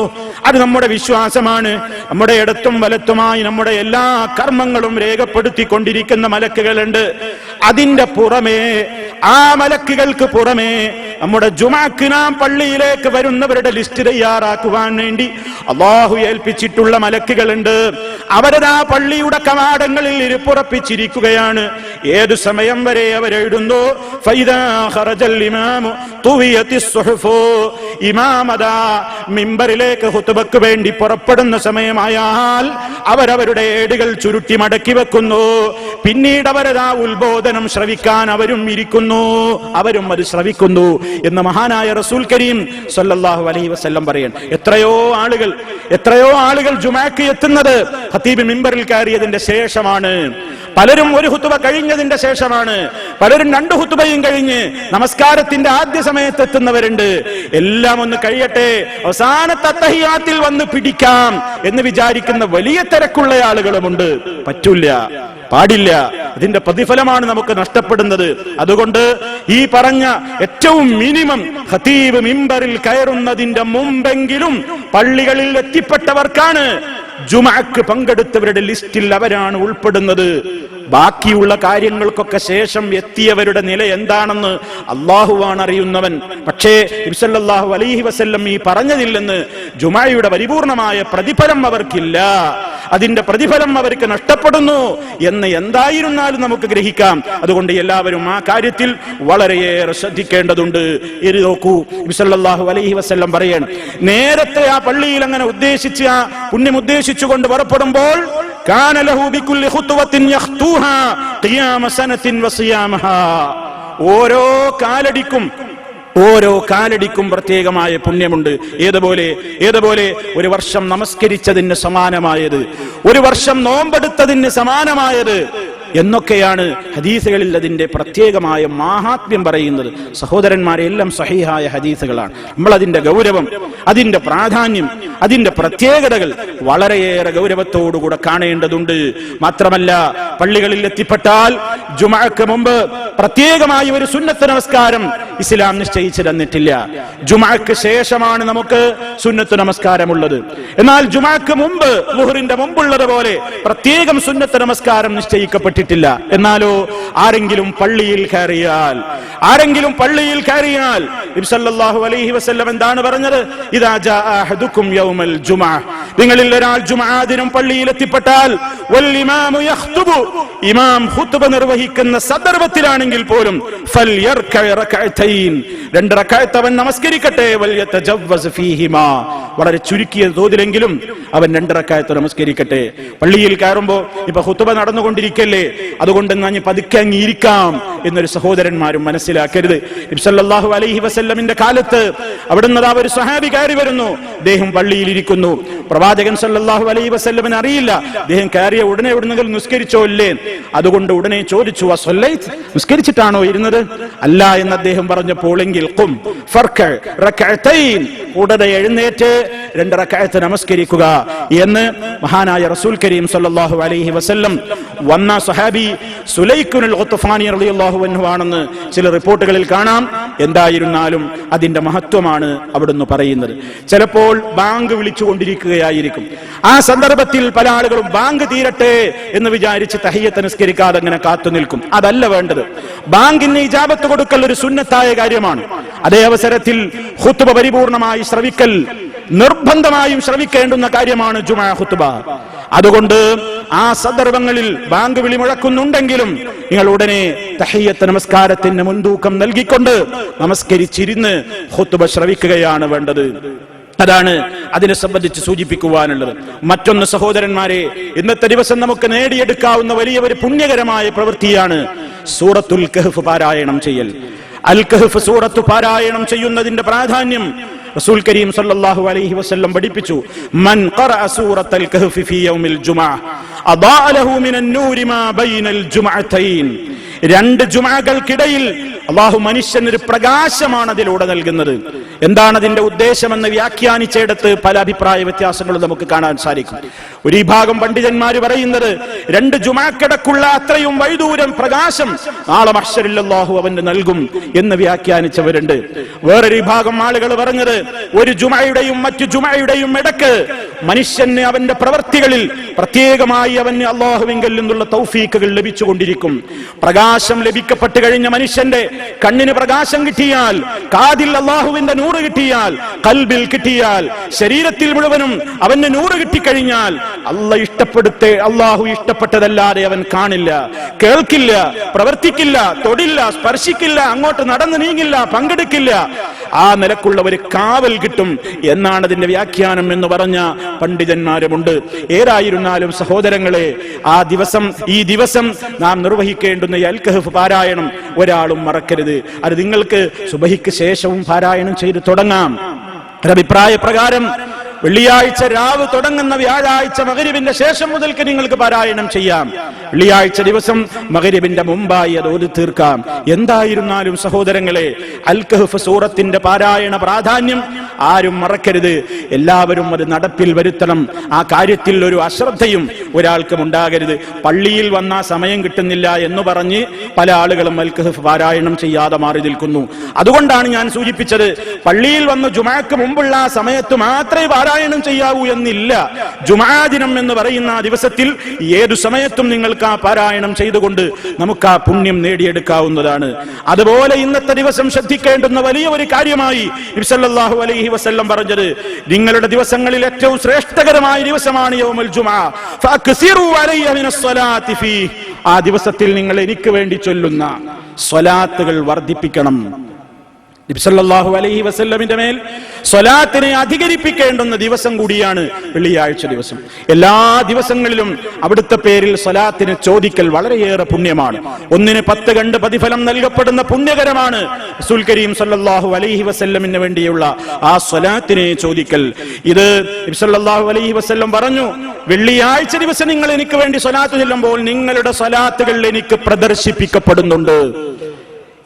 അത് നമ്മുടെ വിശ്വാസമാണ്. നമ്മുടെ ഇടത്തും വലത്തുമായി നമ്മുടെ എല്ലാ കർമ്മങ്ങളും രേഖപ്പെടുത്തിക്കൊണ്ടിരിക്കുന്ന മലക്കുകളുണ്ട്. അതിന്റെ പുറമേ, ആ മലക്കുകൾക്ക് പുറമേ നമ്മുടെ ജുമഅക്ക് നാം പള്ളിയിലേക്ക് വരുന്നവരുടെ ലിസ്റ്റ് തയ്യാറാക്കുവാൻ വേണ്ടി അല്ലാഹു ഏൽപ്പിച്ചിട്ടുള്ള മലക്കുകളുണ്ട്. അവരതാ പള്ളിയുടെ കവാടങ്ങളിൽ ഇരിപ്പുറപ്പിച്ചിരിക്കുകയാണ്. ഏതു സമയം വരെ അവരെഴുതുന്നു, ഫൈദാ ഖറജൽ ഇമാമു തുവിയത്തിസ് സുഹുഫു, ഇമാമദാ മിമ്പറിലേക്ക് ഖുതുബക്ക് വേണ്ടി പുറപ്പെടുന്ന സമയമായാൽ അവരവരുടെ ഏടുകൾ ചുരുട്ടി മടക്കി വെക്കുന്നു. പിന്നീട് അവരതാ ഉത്ബോധനം ശ്രവിക്കാൻ അവരും ഇരിക്കുന്നു, അവരും അത് ശ്രവിക്കുന്നു എന്ന് മഹാനായ റസൂൽ കരീം സല്ലല്ലാഹു അലൈഹി വസല്ലം പറയാണ്. എത്രയോ ആളുകൾ ജുമഅക്ക് എത്തുന്നത് ഖതീബ് മിമ്പറിൽ കയറിയതിന്റെ ശേഷമാണ്. പലരും ഒരു ഖുതുബ കഴിഞ്ഞതിന്റെ ശേഷമാണ്, പലരും 2 ഖുതുബയും കഴിഞ്ഞ് നമസ്കാരത്തിന്റെ ആദ്യ സമയത്ത് എത്തുന്നവരുണ്ട്. എല്ലാം ഒന്ന് കഴിയട്ടെ, അവസാനത്തെ തഹിയാത്തിൽ വന്ന് പിടിക്കാം എന്ന് വിചാരിക്കുന്ന വലിയ തിരക്കുള്ള ആളുകളുമുണ്ട്. പറ്റൂല, പാടില്ല. ഇതിന്റെ പ്രതിഫലമാണ് നമുക്ക് നഷ്ടപ്പെടുന്നത്. അതുകൊണ്ട് ഈ പറഞ്ഞ ഏറ്റവും മിനിമം ഖതീബ് മിമ്പറിൽ കയറുന്നതിന്റെ മുമ്പെങ്കിലും പള്ളികളിൽ എത്തിപ്പെട്ടവർക്കാണ് ജുമഅക്ക് പങ്കെടുത്തവരുടെ ലിസ്റ്റിൽ അവരാണ് ഉൾപ്പെടുന്നത്. ബാക്കിയുള്ള കാര്യങ്ങൾക്കൊക്കെ ശേഷം എത്തിയവരുടെ നില എന്താണെന്ന് അല്ലാഹുവാണ് അറിയുന്നവൻ. പക്ഷേ നബി സല്ലല്ലാഹു അലൈഹി വസല്ലം ഈ പറഞ്ഞതില്ലെന്ന് ജുമഅയുടെ പരിപൂർണമായ പ്രതിഫലം അവർക്കില്ല, അതിന്റെ പ്രതിഫലം അവർക്ക് നഷ്ടപ്പെടുന്നു എന്ന് എന്തായിരുന്നാലും നമുക്ക് ഗ്രഹിക്കാം. അതുകൊണ്ട് എല്ലാവരും ആ കാര്യത്തിൽ വളരെയേറെ ശ്രദ്ധിക്കേണ്ടതുണ്ട്. ഇത് നോക്കൂ, നബി സല്ലല്ലാഹു അലൈഹി വസല്ലം പറയാണ്, നേരത്തെ ആ പള്ളിയിൽ അങ്ങനെ ഉദ്ദേശിച്ച് ആ പുണ്യം ഉദ്ദേശിച്ചുകൊണ്ട് പുറപ്പെടുമ്പോൾ കാന ലഹു ബികുല്ലി ഖുത്വത്തിൻ യഖ്തുഹാ ഖിയാമ സനത്തിൻ വസിയാമഹാ, ഓരോ കാലടിക്കും പ്രത്യേകമായ പുണ്യമുണ്ട്. ഏതുപോലെ ഒരു വർഷം നമസ്കരിച്ചതിന് സമാനമായത്, ഒരു വർഷം നോമ്പെടുത്തതിന് സമാനമായത്. എന്നൊക്കെയാണ് ഹദീസുകളിൽ അതിന്റെ പ്രത്യേകമായ മാഹാത്മ്യം പറയുന്നത്. സഹോദരന്മാരെ, എല്ലാം സഹീഹായ ഹദീസുകളാണ്. നമ്മൾ അതിന്റെ ഗൗരവം, അതിന്റെ പ്രാധാന്യം, അതിന്റെ പ്രത്യേകതകൾ വളരെയേറെ ഗൗരവത്തോടുകൂടെ കാണേണ്ടതുണ്ട്. മാത്രമല്ല, പള്ളികളിൽ എത്തിപ്പെട്ടാൽ ജുമുഅക്ക് മുമ്പ് പ്രത്യേകമായി ഒരു സുന്നത്ത് നമസ്കാരം ഇസ്ലാം നിശ്ചയിച്ചു തന്നിട്ടില്ല. ജുമുഅക്ക് ശേഷമാണ് നമുക്ക് സുന്നത്ത് നമസ്കാരമുള്ളത്. എന്നാൽ ജുമുഅക്ക് മുമ്പ്, ളുഹറിന്റെ മുമ്പുള്ളതുപോലെ പ്രത്യേകം സുന്നത്ത് നമസ്കാരം നിശ്ചയിക്കപ്പെട്ടിട്ടില്ല. എന്നാലോ ആരെങ്കിലും പള്ളിയിൽ കയറിയാൽ നബി സല്ലല്ലാഹു അലൈഹി വസല്ലം എന്താണ് പറഞ്ഞത്? ഇദാ ജാഅ അഹദുക്കും യൗമൽ ജുമുഅ, നിങ്ങളിൽ ഒരാൾ ജുമുഅ ദിനം പള്ളിയിൽ എത്തിപ്പെട്ടാൽ വൽ ഇമാമു യഖ്തുബു, ഇമാം ഖുത്ബ നിർവഹിക്കുന്ന സന്ദർഭത്തിലാണെങ്കിൽ പോലും ഫൽയർകഅ റകഅതൈൻ, 2 റകഅത്ത് അവൻ നമസ്കരിക്കട്ടെ. വൽയതജവ്വസ് ഫീഹിമാ, വളരെ ചുരുക്കിയ തോതിലെങ്കിലും അവൻ 2 റകഅത്ത് നമസ്കരിക്കട്ടെ. പള്ളിയിൽ കയറുമ്പോൾ ഇപ്പൊ ഖുത്ബ നടന്നുകൊണ്ടിരിക്കല്ലേ, അതുകൊണ്ട് ഞാൻ പതുക്കെ അങ്ങിരിക്കാം എന്നൊരു സഹോദരന്മാരും മനസ്സിലാക്കരുത്. നബി സല്ലല്ലാഹു അലൈഹി വസല്ലമിന്റെ കാലത്ത് അവിടുന്ന് ഒരു സ്വഹാബി കയറി വരുന്നു. അദ്ദേഹം പള്ളിയിൽ ഇരിക്കുന്നു. പ്രവാചകൻ സല്ലല്ലാഹു അലൈഹി വസല്ലമിന് അറിയില്ല അദ്ദേഹം കയറിയ ഉടനെ എവിടുന്നെങ്കിലും നിസ്കരിച്ചോ ഇല്ലേ. അതുകൊണ്ട് ഉടനെ ചോദിച്ചു, വസല്ലൈത്, നിസ്കരിച്ചിട്ടാണോ ഇരുന്നത്? അല്ല എന്ന് അദ്ദേഹം പറഞ്ഞപ്പോൾ, എങ്കിൽ ഖും ഫർക റകഅതൈൻ, ഉടനെ എഴുന്നേറ്റ് 2 റകഅത്ത് നമസ്കരിക്കുക എന്ന് മഹാനായ റസൂൽ കരീം സല്ലല്ലാഹു അലൈഹി വസല്ലം. വന്ന സ്വഹാബി സുലൈഖുൽ ഖുത്ഫാനി റളിയല്ലാഹു അൻഹു ആണെന്ന് ചില റിപ്പോർട്ടുകളിൽ കാണാം. എന്തായിരുന്നാലും അതിന്റെ മഹത്വമാണ് അവിടുന്ന് പറയുന്നത്. ചിലപ്പോൾ ബാങ്ക് വിളിച്ചുകൊണ്ടിരിക്കുകയായിരിക്കും. ആ സന്ദർഭത്തിൽ പല ആളുകളും ബാങ്ക് തീരട്ടെ എന്ന് വിചാരിച്ച് തഹിയ്യത്ത് നിസ്കരിക്കാതെ അങ്ങനെ കാത്തു നിൽക്കും. അതല്ല വേണ്ടത്. ബാങ്കിന് ഇജാബത്ത് കൊടുക്കൽ ഒരു സുന്നത്തായ കാര്യമാണ്. അതേ അവസരത്തിൽ ഖുത്ബ പരിപൂർണമായി ശ്രവിക്കൽ, നിർബന്ധമായും ശ്രവിക്കേണ്ടുന്ന കാര്യമാണ് ജുമുഅ ഖുത്ബ. അതുകൊണ്ട് ആ സന്ദർഭങ്ങളിൽ ബാങ്ക് വിളി മുഴക്കുന്നുണ്ടെങ്കിലും നിങ്ങൾ ഉടനെ തഹിയ്യത്ത് നമസ്കാരത്തിന് മുൻതൂക്കം നൽകിക്കൊണ്ട് നമസ്കരിച്ചിരുന്ന് ഖുത്ബ ശ്രവിക്കുകയാണ് വേണ്ടത്. അതാണ് അതിനെ സംബന്ധിച്ച് സൂചിപ്പിക്കുവാനുള്ളത്. മറ്റൊന്ന് സഹോദരന്മാരെ, ഇന്നത്തെ ദിവസം നമുക്ക് നേടിയെടുക്കാവുന്ന വലിയ ഒരു പുണ്യകരമായ പ്രവൃത്തിയാണ് സൂറത്തുൽ കഹ്ഫ് പാരായണം ചെയ്യൽ. അൽ കഹ്ഫ് സൂറത്ത് പാരായണം ചെയ്യുന്നതിന്റെ പ്രാധാന്യം റസൂൽ കരീം സല്ലല്ലാഹു അലൈഹി വസല്ലം പഠിപ്പിച്ചു. മൻ ഖറഅ സൂറത്തുൽ കഹ്ഫ് ഫീ യൗമിൽ ജുമുഅ അദാഅ ലഹു മിനൻ നൂരി മാ ബൈനൽ ജുമുഅതൈൻ. 2 ജുമുഅകൾക്കിടയിൽ അല്ലാഹു മനുഷ്യന് ഒരു പ്രകാശമാണ് അതിലൂടെ നൽകുന്നത്. എന്താണ് അതിന്റെ ഉദ്ദേശമെന്ന് വ്യാഖ്യാനിച്ചിടത്ത് പല അഭിപ്രായ വ്യത്യാസങ്ങളും നമുക്ക് കാണാൻ സാധിക്കും. ഒരു വിഭാഗം പണ്ഡിതന്മാർ പറയുന്നത് 2 ജുമുഅക്കിടക്കുള്ള അത്രയും വൈദൂരം പ്രകാശം നാളെ മഹ്ശറിൽ അല്ലാഹു അവന് നൽകും എന്ന് വ്യാഖ്യാനിച്ചവരുണ്ട്. വേറൊരു വിഭാഗം ആളുകൾ പറഞ്ഞത് ഒരു ജുമുഅയുടെയും മറ്റു ജുമുഅയുടെയും ഇടക്ക് മനുഷ്യന് അവന്റെ പ്രവർത്തികളിൽ പ്രത്യേകമായി അവന് അല്ലാഹുവിങ്കൽ നിന്നുള്ള തൗഫീഖുകൾ ലഭിച്ചുകൊണ്ടിരിക്കും. പ്രകാശം ലഭിക്കപ്പെട്ട് കഴിഞ്ഞ മനുഷ്യന്റെ കണ്ണിന് പ്രകാശം കിട്ടിയാൽ, കാതിൽ അല്ലാഹുവിന്റെ നൂറ് കിട്ടിയാൽ, ഖൽബിൽ കിട്ടിയാൽ, ശരീരത്തിൽ മുഴുവനും അവന് നൂറ് കിട്ടിക്കഴിഞ്ഞാൽ അല്ലാഹു ഇഷ്ടപ്പെട്ടതല്ലാതെ അവൻ കാണില്ല, കേൾക്കില്ല, പ്രവർത്തിക്കില്ല, തൊടില്ല, സ്പർശിക്കില്ല, അങ്ങോട്ട് നടന്നു നീങ്ങില്ല, പങ്കെടുക്കില്ല. ആ നിലക്കുള്ള ഒരു കാവൽ കിട്ടും എന്നാണ് അതിന്റെ വ്യാഖ്യാനം എന്ന് പറഞ്ഞ പണ്ഡിതന്മാരുമുണ്ട്. ഏതായിരുന്നാലും സഹോദരങ്ങളെ, ഈ ദിവസം നാം നിർവഹിക്കേണ്ടുന്ന അൽ കഹ്ഫ് പാരായണം ഒരാളും മറക്കരുത്. അത് നിങ്ങൾക്ക് സുബഹിക്ക് ശേഷവും പാരായണം ചെയ്ത് തുടങ്ങാം. ഒരഭിപ്രായ പ്രകാരം വെള്ളിയാഴ്ച രാവ് തുടങ്ങുന്ന വ്യാഴാഴ്ച മഗ്രിബിന്റെ ശേഷം മുതൽക്ക് നിങ്ങൾക്ക് പാരായണം ചെയ്യാം. വെള്ളിയാഴ്ച ദിവസം മഗ്രിബിന്റെ മുമ്പായി അത് ഓതി തീർക്കാം. എന്തായിരുന്നാലും സഹോദരങ്ങളെ, അൽ കഹ്ഫ് സൂറത്തിന്റെ പാരായണ പ്രാധാന്യം ആരും മറക്കരുത്. എല്ലാവരും അത് നടപ്പിൽ വരുത്തണം. ആ കാര്യത്തിൽ ഒരു അശ്രദ്ധയും ഒരാൾക്കും ഉണ്ടാകരുത്. പള്ളിയിൽ വന്ന സമയം കിട്ടുന്നില്ല എന്ന് പറഞ്ഞ് പല ആളുകളും അൽ കഹ്ഫ് പാരായണം ചെയ്യാതെ മാറി നിൽക്കുന്നു. അതുകൊണ്ടാണ് ഞാൻ സൂചിപ്പിച്ചത്, പള്ളിയിൽ വന്ന് ജുമുഅക്ക് മുമ്പുള്ള ആ സമയത്ത് മാത്രമേ പാരായണം ചെയ്യാവൂ എന്നില്ല. ജുമുഅ ദിനം എന്ന് പറയുന്ന ആ ദിവസത്തിൽ ഏതു സമയത്തും നിങ്ങൾക്ക് ആ പാരായണം ചെയ്തുകൊണ്ട് നമുക്ക് ആ പുണ്യം നേടിയെടുക്കാവുന്നതാണ്. അതുപോലെ ഇന്നത്തെ ദിവസം ശ്രദ്ധിക്കേണ്ടുന്ന വലിയ ഒരു കാര്യമായി നബി സല്ലല്ലാഹു അലൈഹി വസല്ലം പറഞ്ഞത്, നിങ്ങളുടെ ദിവസങ്ങളിൽ ഏറ്റവും ശ്രേഷ്ഠകരമായ ദിവസമാണ് യൗമുൽ ജുമുഅ. ഫഅക്സിറു അലയ്യ മിനസ് സ്വലാത്തി ഫീഹി. ആ ദിവസത്തിൽ നിങ്ങൾ എനിക്ക് വേണ്ടി ചൊല്ലുന്ന സ്വലാത്തുകൾ വർദ്ധിപ്പിക്കണം. നബി സല്ലല്ലാഹു അലൈഹി വസല്ലമിന്റെ മേൽ സ്വലാത്തിനെ അധികരിപ്പിക്കേണ്ടുന്ന ദിവസം കൂടിയാണ് വെള്ളിയാഴ്ച ദിവസം. എല്ലാ ദിവസങ്ങളിലും അവിടുത്തെ പേരിൽ സ്വലാത്തിന് ചോദിക്കൽ വളരെയേറെ പുണ്യമാണ്. 1-ന് 10 കണ്ട് പ്രതിഫലം നൽകപ്പെടുന്ന പുണ്യകരമാണ് റസൂൽ കരീം സല്ലല്ലാഹു അലൈഹി വസല്ലമിന് വേണ്ടിയുള്ള ആ സ്വലാത്തിനെ ചോദിക്കൽ. ഇത് നബി സല്ലല്ലാഹു അലൈഹി വസല്ലം പറഞ്ഞു, വെള്ളിയാഴ്ച ദിവസം നിങ്ങൾ എനിക്ക് വേണ്ടി സ്വലാത്ത് ചൊല്ലുമ്പോൾ നിങ്ങളുടെ സ്വലാത്തുകൾ എനിക്ക് പ്രദർശിപ്പിക്കപ്പെടുന്നുണ്ട്.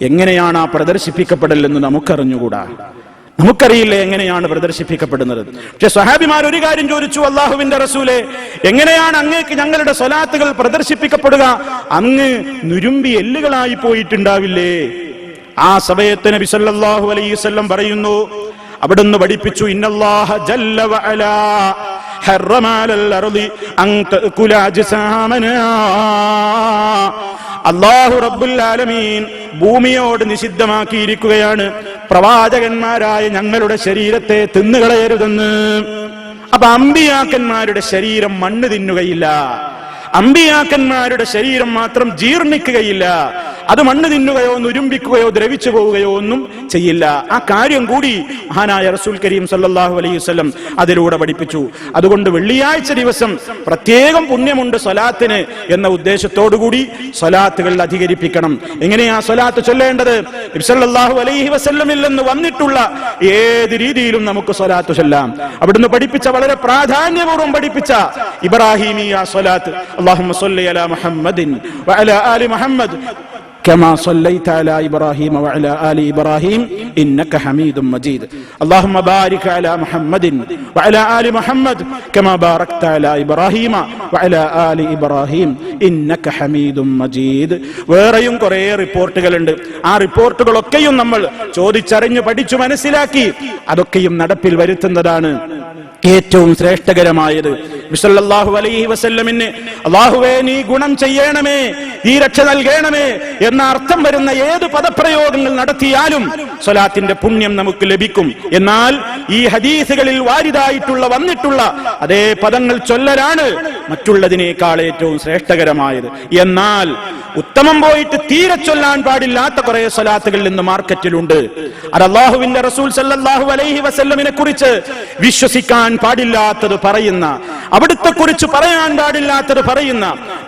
എങ്ങനെയാണ് ആ പ്രദർശിപ്പിക്കപ്പെടലെന്ന് നമുക്കറിഞ്ഞുകൂടാ, നമുക്കറിയില്ല എങ്ങനെയാണ് പ്രദർശിപ്പിക്കപ്പെടുന്നത്. പക്ഷെ സ്വഹാബിമാർ ഒരു കാര്യം ചോദിച്ചു, അള്ളാഹുവിന്റെ റസൂലെ, എങ്ങനെയാണ് അങ്ങേക്ക് ഞങ്ങളുടെ സ്വലാത്തുകൾ പ്രദർശിപ്പിക്കപ്പെടുക? അങ്ങ് നുരുമ്പി എല്ലുകളായി പോയിട്ടുണ്ടാവില്ലേ? ആ സമയത്ത് നബി സല്ലല്ലാഹു അലൈഹി വസല്ലം പറയുന്നു, അവിടുന്ന് പഠിപ്പിച്ചു, ഇന്നല്ലാഹ ജല്ല വഅലാ ഹറമ അലൽ അർളി അൻ തഅകുല അജ്സാമനാ. അല്ലാഹു റബ്ബുൽ ആലമീൻ ഭൂമിയോട് നിഷിദ്ധമാക്കിയിരിക്കുകയാണ് പ്രവാചകന്മാരായ ഞങ്ങളുടെ ശരീരത്തെ തിന്നുകളയരുതെന്ന്. അപ്പൊ അമ്പിയാക്കന്മാരുടെ ശരീരം മണ്ണ് തിന്നുകയില്ല, അമ്പിയാക്കന്മാരുടെ ശരീരം മാത്രം ജീർണിക്കുകയില്ല, അത് മണ്ണ് തിന്നുകയോ നുരുമ്പിക്കുകയോ ദ്രവിച്ചു പോവുകയോ ഒന്നും ചെയ്യില്ല. ആ കാര്യം കൂടി മഹാനായ റസൂൽ കരീം സല്ലല്ലാഹു അലൈഹി വസല്ലം അതിലൂടെ പഠിപ്പിച്ചു. അതുകൊണ്ട് വെള്ളിയാഴ്ച ദിവസം പ്രത്യേകം പുണ്യമുണ്ട് സ്വലാത്തിന് എന്ന ഉദ്ദേശത്തോടുകൂടി സ്വലാത്തുകൾ അധികരിപ്പിക്കണം. എങ്ങനെയാ സ്വലാത്ത് ചൊല്ലേണ്ടത്? നബി സല്ലല്ലാഹു അലൈഹി വസല്ലമിൽ നിന്ന് വന്നിട്ടുള്ള ഏത് രീതിയിലും നമുക്ക് സ്വലാത്ത് ചൊല്ലാം. അവിടുന്ന് പഠിപ്പിച്ച, വളരെ പ്രാധാന്യപൂർവ്വം പഠിപ്പിച്ച ഇബ്രാഹിമിയ സ്വലാത്ത്, അല്ലാഹുമ്മ സ്വല്ലി അലാ മുഹമ്മദിൻ വഅലാ ആലി മുഹമ്മദ് كما صليت على إبراهيم وعلى آل إبراهيم إنك حميد مجيد اللهم بارك على محمد وعلى آل محمد كما باركت على إبراهيم وعلى آل إبراهيم إنك حميد مجيد. വേറെയും കുറേ റിപ്പോർട്ടുകളുണ്ട്. ആ റിപ്പോർട്ടുകളൊക്കെയും നമ്മൾ ചോദിച്ചറിഞ്ഞു പഠിച്ചു മനസ്സിലാക്കി അതൊക്കെയും നടപ്പിൽ വരുത്തുന്നതാണ് ഏറ്റവും ശ്രേഷ്ഠകരമായത്. സല്ലല്ലാഹു അലൈഹി വസല്ലമിന് അല്ലാഹുവേ നീ ഗുണം ചെയ്യണമേ, ഈ രക്ഷ നൽകണമേ എന്ന അർത്ഥം വരുന്ന ഏത് പദപ്രയോഗങ്ങൾ നടത്തിയാലും സ്വലാത്തിന്റെ പുണ്യം നമുക്ക് ലഭിക്കും. എന്നാൽ ഈ ഹദീസുകളിൽ വാരിതായിട്ടുള്ള വന്നിട്ടുള്ള അതേ പദങ്ങൾ ചൊല്ലലാണ് മറ്റുള്ളതിനേക്കാൾ ഏറ്റവും ശ്രേഷ്ഠകരമായത്. എന്നാൽ ഉത്തമം പോയിട്ട് തീരെ ചൊല്ലാൻ പാടില്ലാത്ത കുറെ സ്വലാത്തുകൾ ഇന്ന് മാർക്കറ്റിലുണ്ട്. അത് അല്ലാഹുവിന്റെ റസൂൽ സല്ലല്ലാഹു അലൈഹി വസല്ലമിനെ കുറിച്ച് വിശ്വസിക്കാൻ പാടില്ലാത്തത് പറയുന്ന, അവിടുത്തെ കുറിച്ച് പറയാൻ പാടില്ലാത്തത് പറയുന്ന,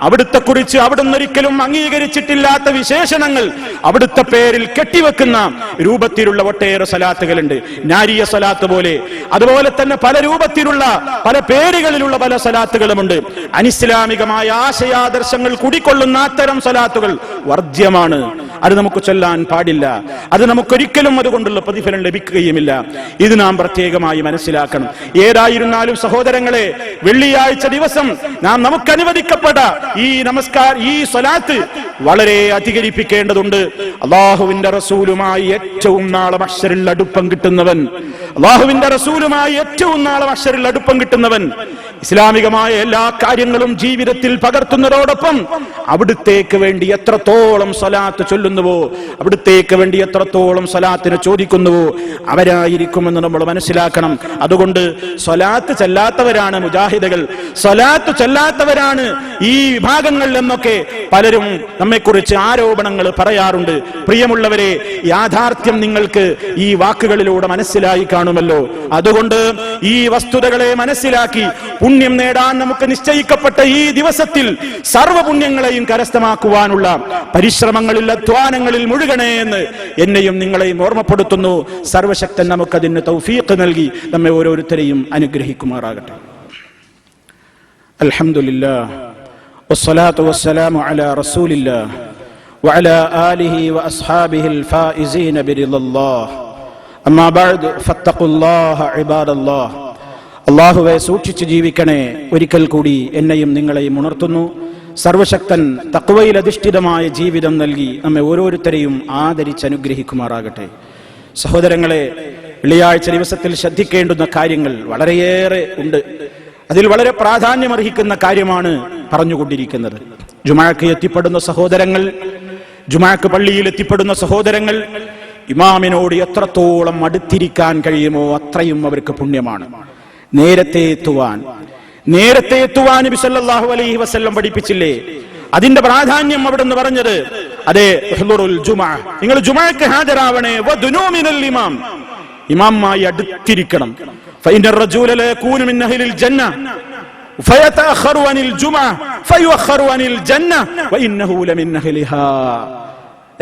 അവിടുത്തെ കുറിച്ച് അവിടുന്ന് ഒരിക്കലും അംഗീകരിച്ചിട്ടില്ലാത്ത വിശേഷണങ്ങൾ അവിടുത്തെ പേരിൽ കെട്ടിവെക്കുന്ന രൂപത്തിലുള്ള ഒട്ടേറെ സ്വലാത്തുകളുണ്ട്. നാരിയ സ്വലാത്ത് പോലെ, അതുപോലെ തന്നെ പല രൂപത്തിലുള്ള പല പേരുകളിലുള്ള പല സ്വലാത്തുകളുമുണ്ട്. അനിസ്ലാമികമായ ആശയാദർശങ്ങൾ കുടിക്കൊള്ളുന്ന അത്തരം സ്വലാത്തുകൾ വർജ്യമാണ്. അത് നമുക്ക് ചൊല്ലാൻ പാടില്ല. അത് നമുക്കൊരിക്കലും അതുകൊണ്ടുള്ള പ്രതിഫലം ലഭിക്കുകയുമില്ല. ഇത് നാം പ്രത്യേകമായി മനസ്സിലാക്കണം. ഏതായിരുന്നാലും സഹോദരങ്ങളെ, വെള്ളിയാഴ്ച ദിവസം നാം നമുക്ക് അനുവദിക്കപ്പെട്ട ഈ സ്വലാത്ത് വളരെ അധികരിപ്പിക്കേണ്ടതുണ്ട്. അല്ലാഹുവിന്റെ റസൂലുമായി ഏറ്റവും നാളെ മഹ്ശറിൽ അടുപ്പം കിട്ടുന്നവൻ, അല്ലാഹുവിന്റെ റസൂലുമായി ഏറ്റവും നാളെ മഹ്ശറിൽ അടുപ്പം കിട്ടുന്നവൻ ഇസ്ലാമികമായ എല്ലാ കാര്യങ്ങളും ജീവിതത്തിൽ പകർത്തുന്നതോടൊപ്പം അവിടുത്തേക്ക് വേണ്ടി എത്രത്തോളം സ്വലാത്ത് ചൊല്ലുന്നുവോ, അവിടുത്തേക്ക് വേണ്ടി എത്രത്തോളം സ്വലാത്തിന് ചോദിക്കുന്നുവോ അവരായിരിക്കുമെന്ന് നമ്മൾ മനസ്സിലാക്കണം. അതുകൊണ്ട് സ്വലാത്ത് ചെല്ലാത്തവരാണ് മുജാഹിദുകൾ, സ്വലാത്ത് ചെല്ലാത്തവരാണ് ഈ വിഭാഗങ്ങൾ എന്നൊക്കെ പലരും നമ്മെക്കുറിച്ച് ആരോപണങ്ങൾ പറയാറുണ്ട്. പ്രിയമുള്ളവരെ, യാഥാർത്ഥ്യം നിങ്ങൾക്ക് ഈ വാക്കുകളിലൂടെ മനസ്സിലായി കാണുമല്ലോ. അതുകൊണ്ട് ഈ വസ്തുതകളെ മനസ്സിലാക്കി പുണ്യം നേടാൻ നമുക്ക് നിശ്ചയിക്കപ്പെട്ട ഈ ദിവസത്തിൽ സർവ്വപുണ്യങ്ങളെയും കരസ്ഥമാക്കുവാനുള്ള പരിശ്രമങ്ങളിൽ, അധ്വാനങ്ങളിൽ മുഴുകണേ എന്ന് എന്നെയും നിങ്ങളെയും ഓർമ്മപ്പെടുത്തുന്നു. സർവശക്തൻ നമുക്കതിന് തൗഫീഖ് നൽകി നമ്മെ ഓരോരുത്തരെയും അനുഗ്രഹിക്കുമാറാകട്ടെ. അൽഹംദുലില്ലാഹ് വസ്സലാത്തു വസ്സലാമു അലാ റസൂലില്ലാഹ് വഅലാ ആലിഹി വഅസ്ഹാബിഹിൽ ഫായിസീന ബിറിദല്ലാഹ്. അമ്മാ ബഅദ് ഫത്തഖുല്ലാഹ ഇബാദല്ലാഹ്. അല്ലാഹുവേ, സൂക്ഷിച്ചു ജീവിക്കണേ. ഒരിക്കൽ കൂടി എന്നെയും നിങ്ങളെയും ഉണർത്തുന്നു. സർവശക്തൻ തഖ്വയിൽ അധിഷ്ഠിതമായ ജീവിതം നൽകി നമ്മെ ഓരോരുത്തരെയും ആദരിച്ച് അനുഗ്രഹിക്കുമാറാകട്ടെ. സഹോദരങ്ങളെ, വെള്ളിയാഴ്ച ദിവസത്തിൽ ശ്രദ്ധിക്കേണ്ടുന്ന കാര്യങ്ങൾ വളരെയേറെ ഉണ്ട്. അതിൽ വളരെ പ്രാധാന്യമർഹിക്കുന്ന കാര്യമാണ് പറഞ്ഞുകൊണ്ടിരിക്കുന്നത്. ജുമാക്ക് എത്തിപ്പെടുന്ന സഹോദരങ്ങൾ, ജുമാക്ക് പള്ളിയിൽ എത്തിപ്പെടുന്ന സഹോദരങ്ങൾ ഇമാമിനോട് എത്രത്തോളം അടുത്തിരിക്കാൻ കഴിയുമോ അത്രയും അവർക്ക് പുണ്യമാണ്. നേരത്തെ എത്തുവാൻ നബി സല്ലല്ലാഹു അലൈഹി വസല്ലം പഠിപ്പിച്ചില്ലേ? അതിന്റെ പ്രാധാന്യം അവിടുന്ന് പറഞ്ഞത് അതെ നിങ്ങൾ ജുമുഅക്ക് ഹാജരാവണേ, ഇമാം, ഇമാമായി അടുത്തിരിക്കണം. فإن الرجل لا يكون من أهل الجنة فيتأخر عن الجمعة فيؤخر عن الجنة وإنه لمن أهلها.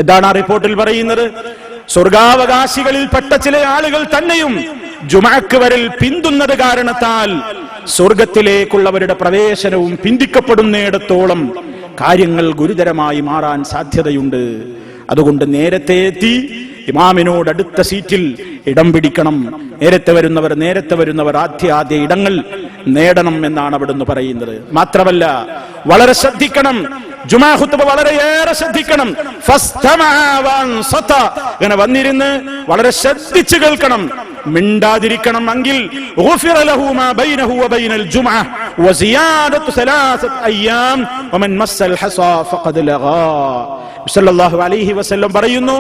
എന്താണ് ആ റിപ്പോർട്ടിൽ പറയുന്നത്? സ്വർഗാവകാശികളിൽ പെട്ട ചില ആളുകൾ തന്നെയും ജുമുഅക്ക് വരൽ പിന്തുന്നത് കാരണത്താൽ സ്വർഗത്തിലേക്കുള്ളവരുടെ പ്രവേശനവും പിന്തിക്കപ്പെടുന്നിടത്തോളം കാര്യങ്ങൾ ഗുരുതരമായി മാറാൻ സാധ്യതയുണ്ട്. അതുകൊണ്ട് നേരത്തെ എത്തി ഇമാമിനോട് അടുത്ത സീറ്റിൽ ഇടം പിടിക്കണം. നേരത്തെ വരുന്നവർ ആദ്യ ഇടങ്ങൾ നേടണം എന്നാണ് അവിടുന്ന് പറയുന്നത്. മാത്രമല്ല, വളരെ ശ്രദ്ധിക്കണം, ജുമാ ഖുത്ബ വളരെയേറെ ശ്രദ്ധിക്കണം. ഇങ്ങനെ വന്നിരുന്ന് വളരെ ശ്രദ്ധിച്ചു കേൾക്കണം, മിണ്ടാതിരിക്കണം. എങ്കിൽ പറയുന്നു,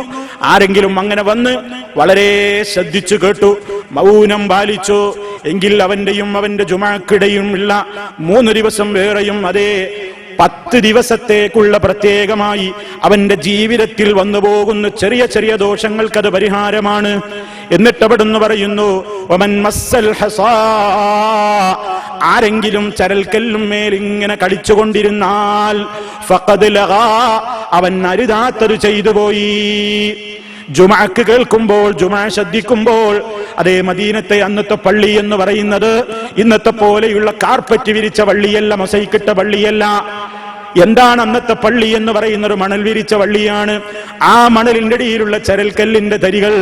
ആരെങ്കിലും അങ്ങനെ വന്ന് വളരെ ശ്രദ്ധിച്ചു കേട്ടു, മൗനം പാലിച്ചു എങ്കിൽ അവന്റെയും അവന്റെ ജുമാക്കിടയും ഉള്ള 3 ദിവസം വേറെയും അതേ 10 ദിവസത്തേക്കുള്ള പ്രത്യേകമായി അവന്റെ ജീവിതത്തിൽ വന്നു പോകുന്ന ചെറിയ ചെറിയ ദോഷങ്ങൾക്കത് പരിഹാരമാണ്. എന്നിട്ട് അവിടുന്ന് പറയുന്നു, ആരെങ്കിലും ചരൽക്കല്ലും മേൽ ഇങ്ങനെ കളിച്ചുകൊണ്ടിരുന്നാൽ ഫഖദ് ലഗാ, അവൻ അരുതാത്തത് ചെയ്തു പോയി. ജുമുഅക്ക് കേൾക്കുമ്പോൾ, ജുമുഅ ശ്രദ്ധിക്കുമ്പോൾ, അതേ മദീനത്തെ അന്നത്തെ പള്ളി എന്ന് പറയുന്നത് ഇന്നത്തെ പോലെയുള്ള കാർപ്പറ്റ് വിരിച്ച പള്ളിയല്ല, മൊസൈക്കിട്ട പള്ളിയല്ല. എന്താണ് അന്നത്തെ പള്ളി എന്ന് പറയുന്നത്? മണൽ വിരിച്ച പള്ളിയാണ്. ആ മണലിന്റെ ഇടയിലുള്ള ചരൽക്കല്ലിന്റെ തരികൾ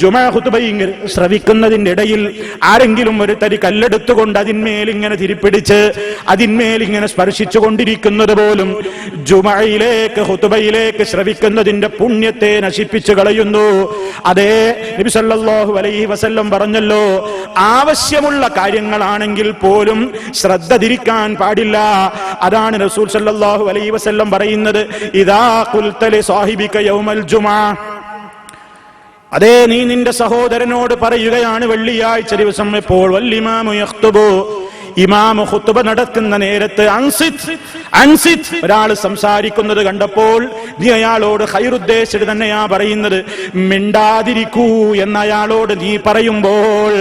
ജുമുഅ ഖുത്ബ ശ്രവിക്കുന്നതിന്റെ ഇടയിൽ ആരെങ്കിലും ഒരു തരി കല്ലെടുത്തുകൊണ്ട് അതിന്മേൽ ഇങ്ങനെ തിരിപ്പിടിച്ച് അതിന്മേൽ ഇങ്ങനെ സ്പർശിച്ചു കൊണ്ടിരിക്കുന്നത് പോലും ജുമുഅയിലേക്ക് ഖുത്ബയിലേക്ക് ശ്രവിക്കുന്നതിന്റെ പുണ്യത്തെ നശിപ്പിച്ചു കളയുന്നു. അതേ നബി സല്ലല്ലാഹു അലൈഹി വസല്ലം പറഞ്ഞല്ലോ, ആവശ്യമുള്ള കാര്യങ്ങളാണെങ്കിൽ പോലും ശ്രദ്ധ തിരിക്കാൻ പാടില്ല. അതാണ് റസൂൽ സല്ലല്ലാഹു അലൈഹി വസല്ലം പറയുന്നത്, ഇദാ ഖുൽത ലി സാഹിബിക യൗമൽ ജുമുഅ, അതേ നീ നിന്റെ സഹോദരനോട് പറയുകയാണ് വെള്ളിയാഴ്ച ദിവസം എപ്പോൾ വല്ലിമാമു യഖ്തുബു, ഇമാമു ഖുത്ബ നടക്കുന്ന നേരത്ത് അൻസിത് ഒരാൾ സംസാരിക്കുന്നത് കണ്ടപ്പോൾ നീ അയാളോട് ഖൈറുദ്ദേശിച്ച് തന്നെയാ പറയുന്നത്, മിണ്ടാതിരിക്കൂ എന്ന് അയാളോട് നീ പറയുമ്പോൾ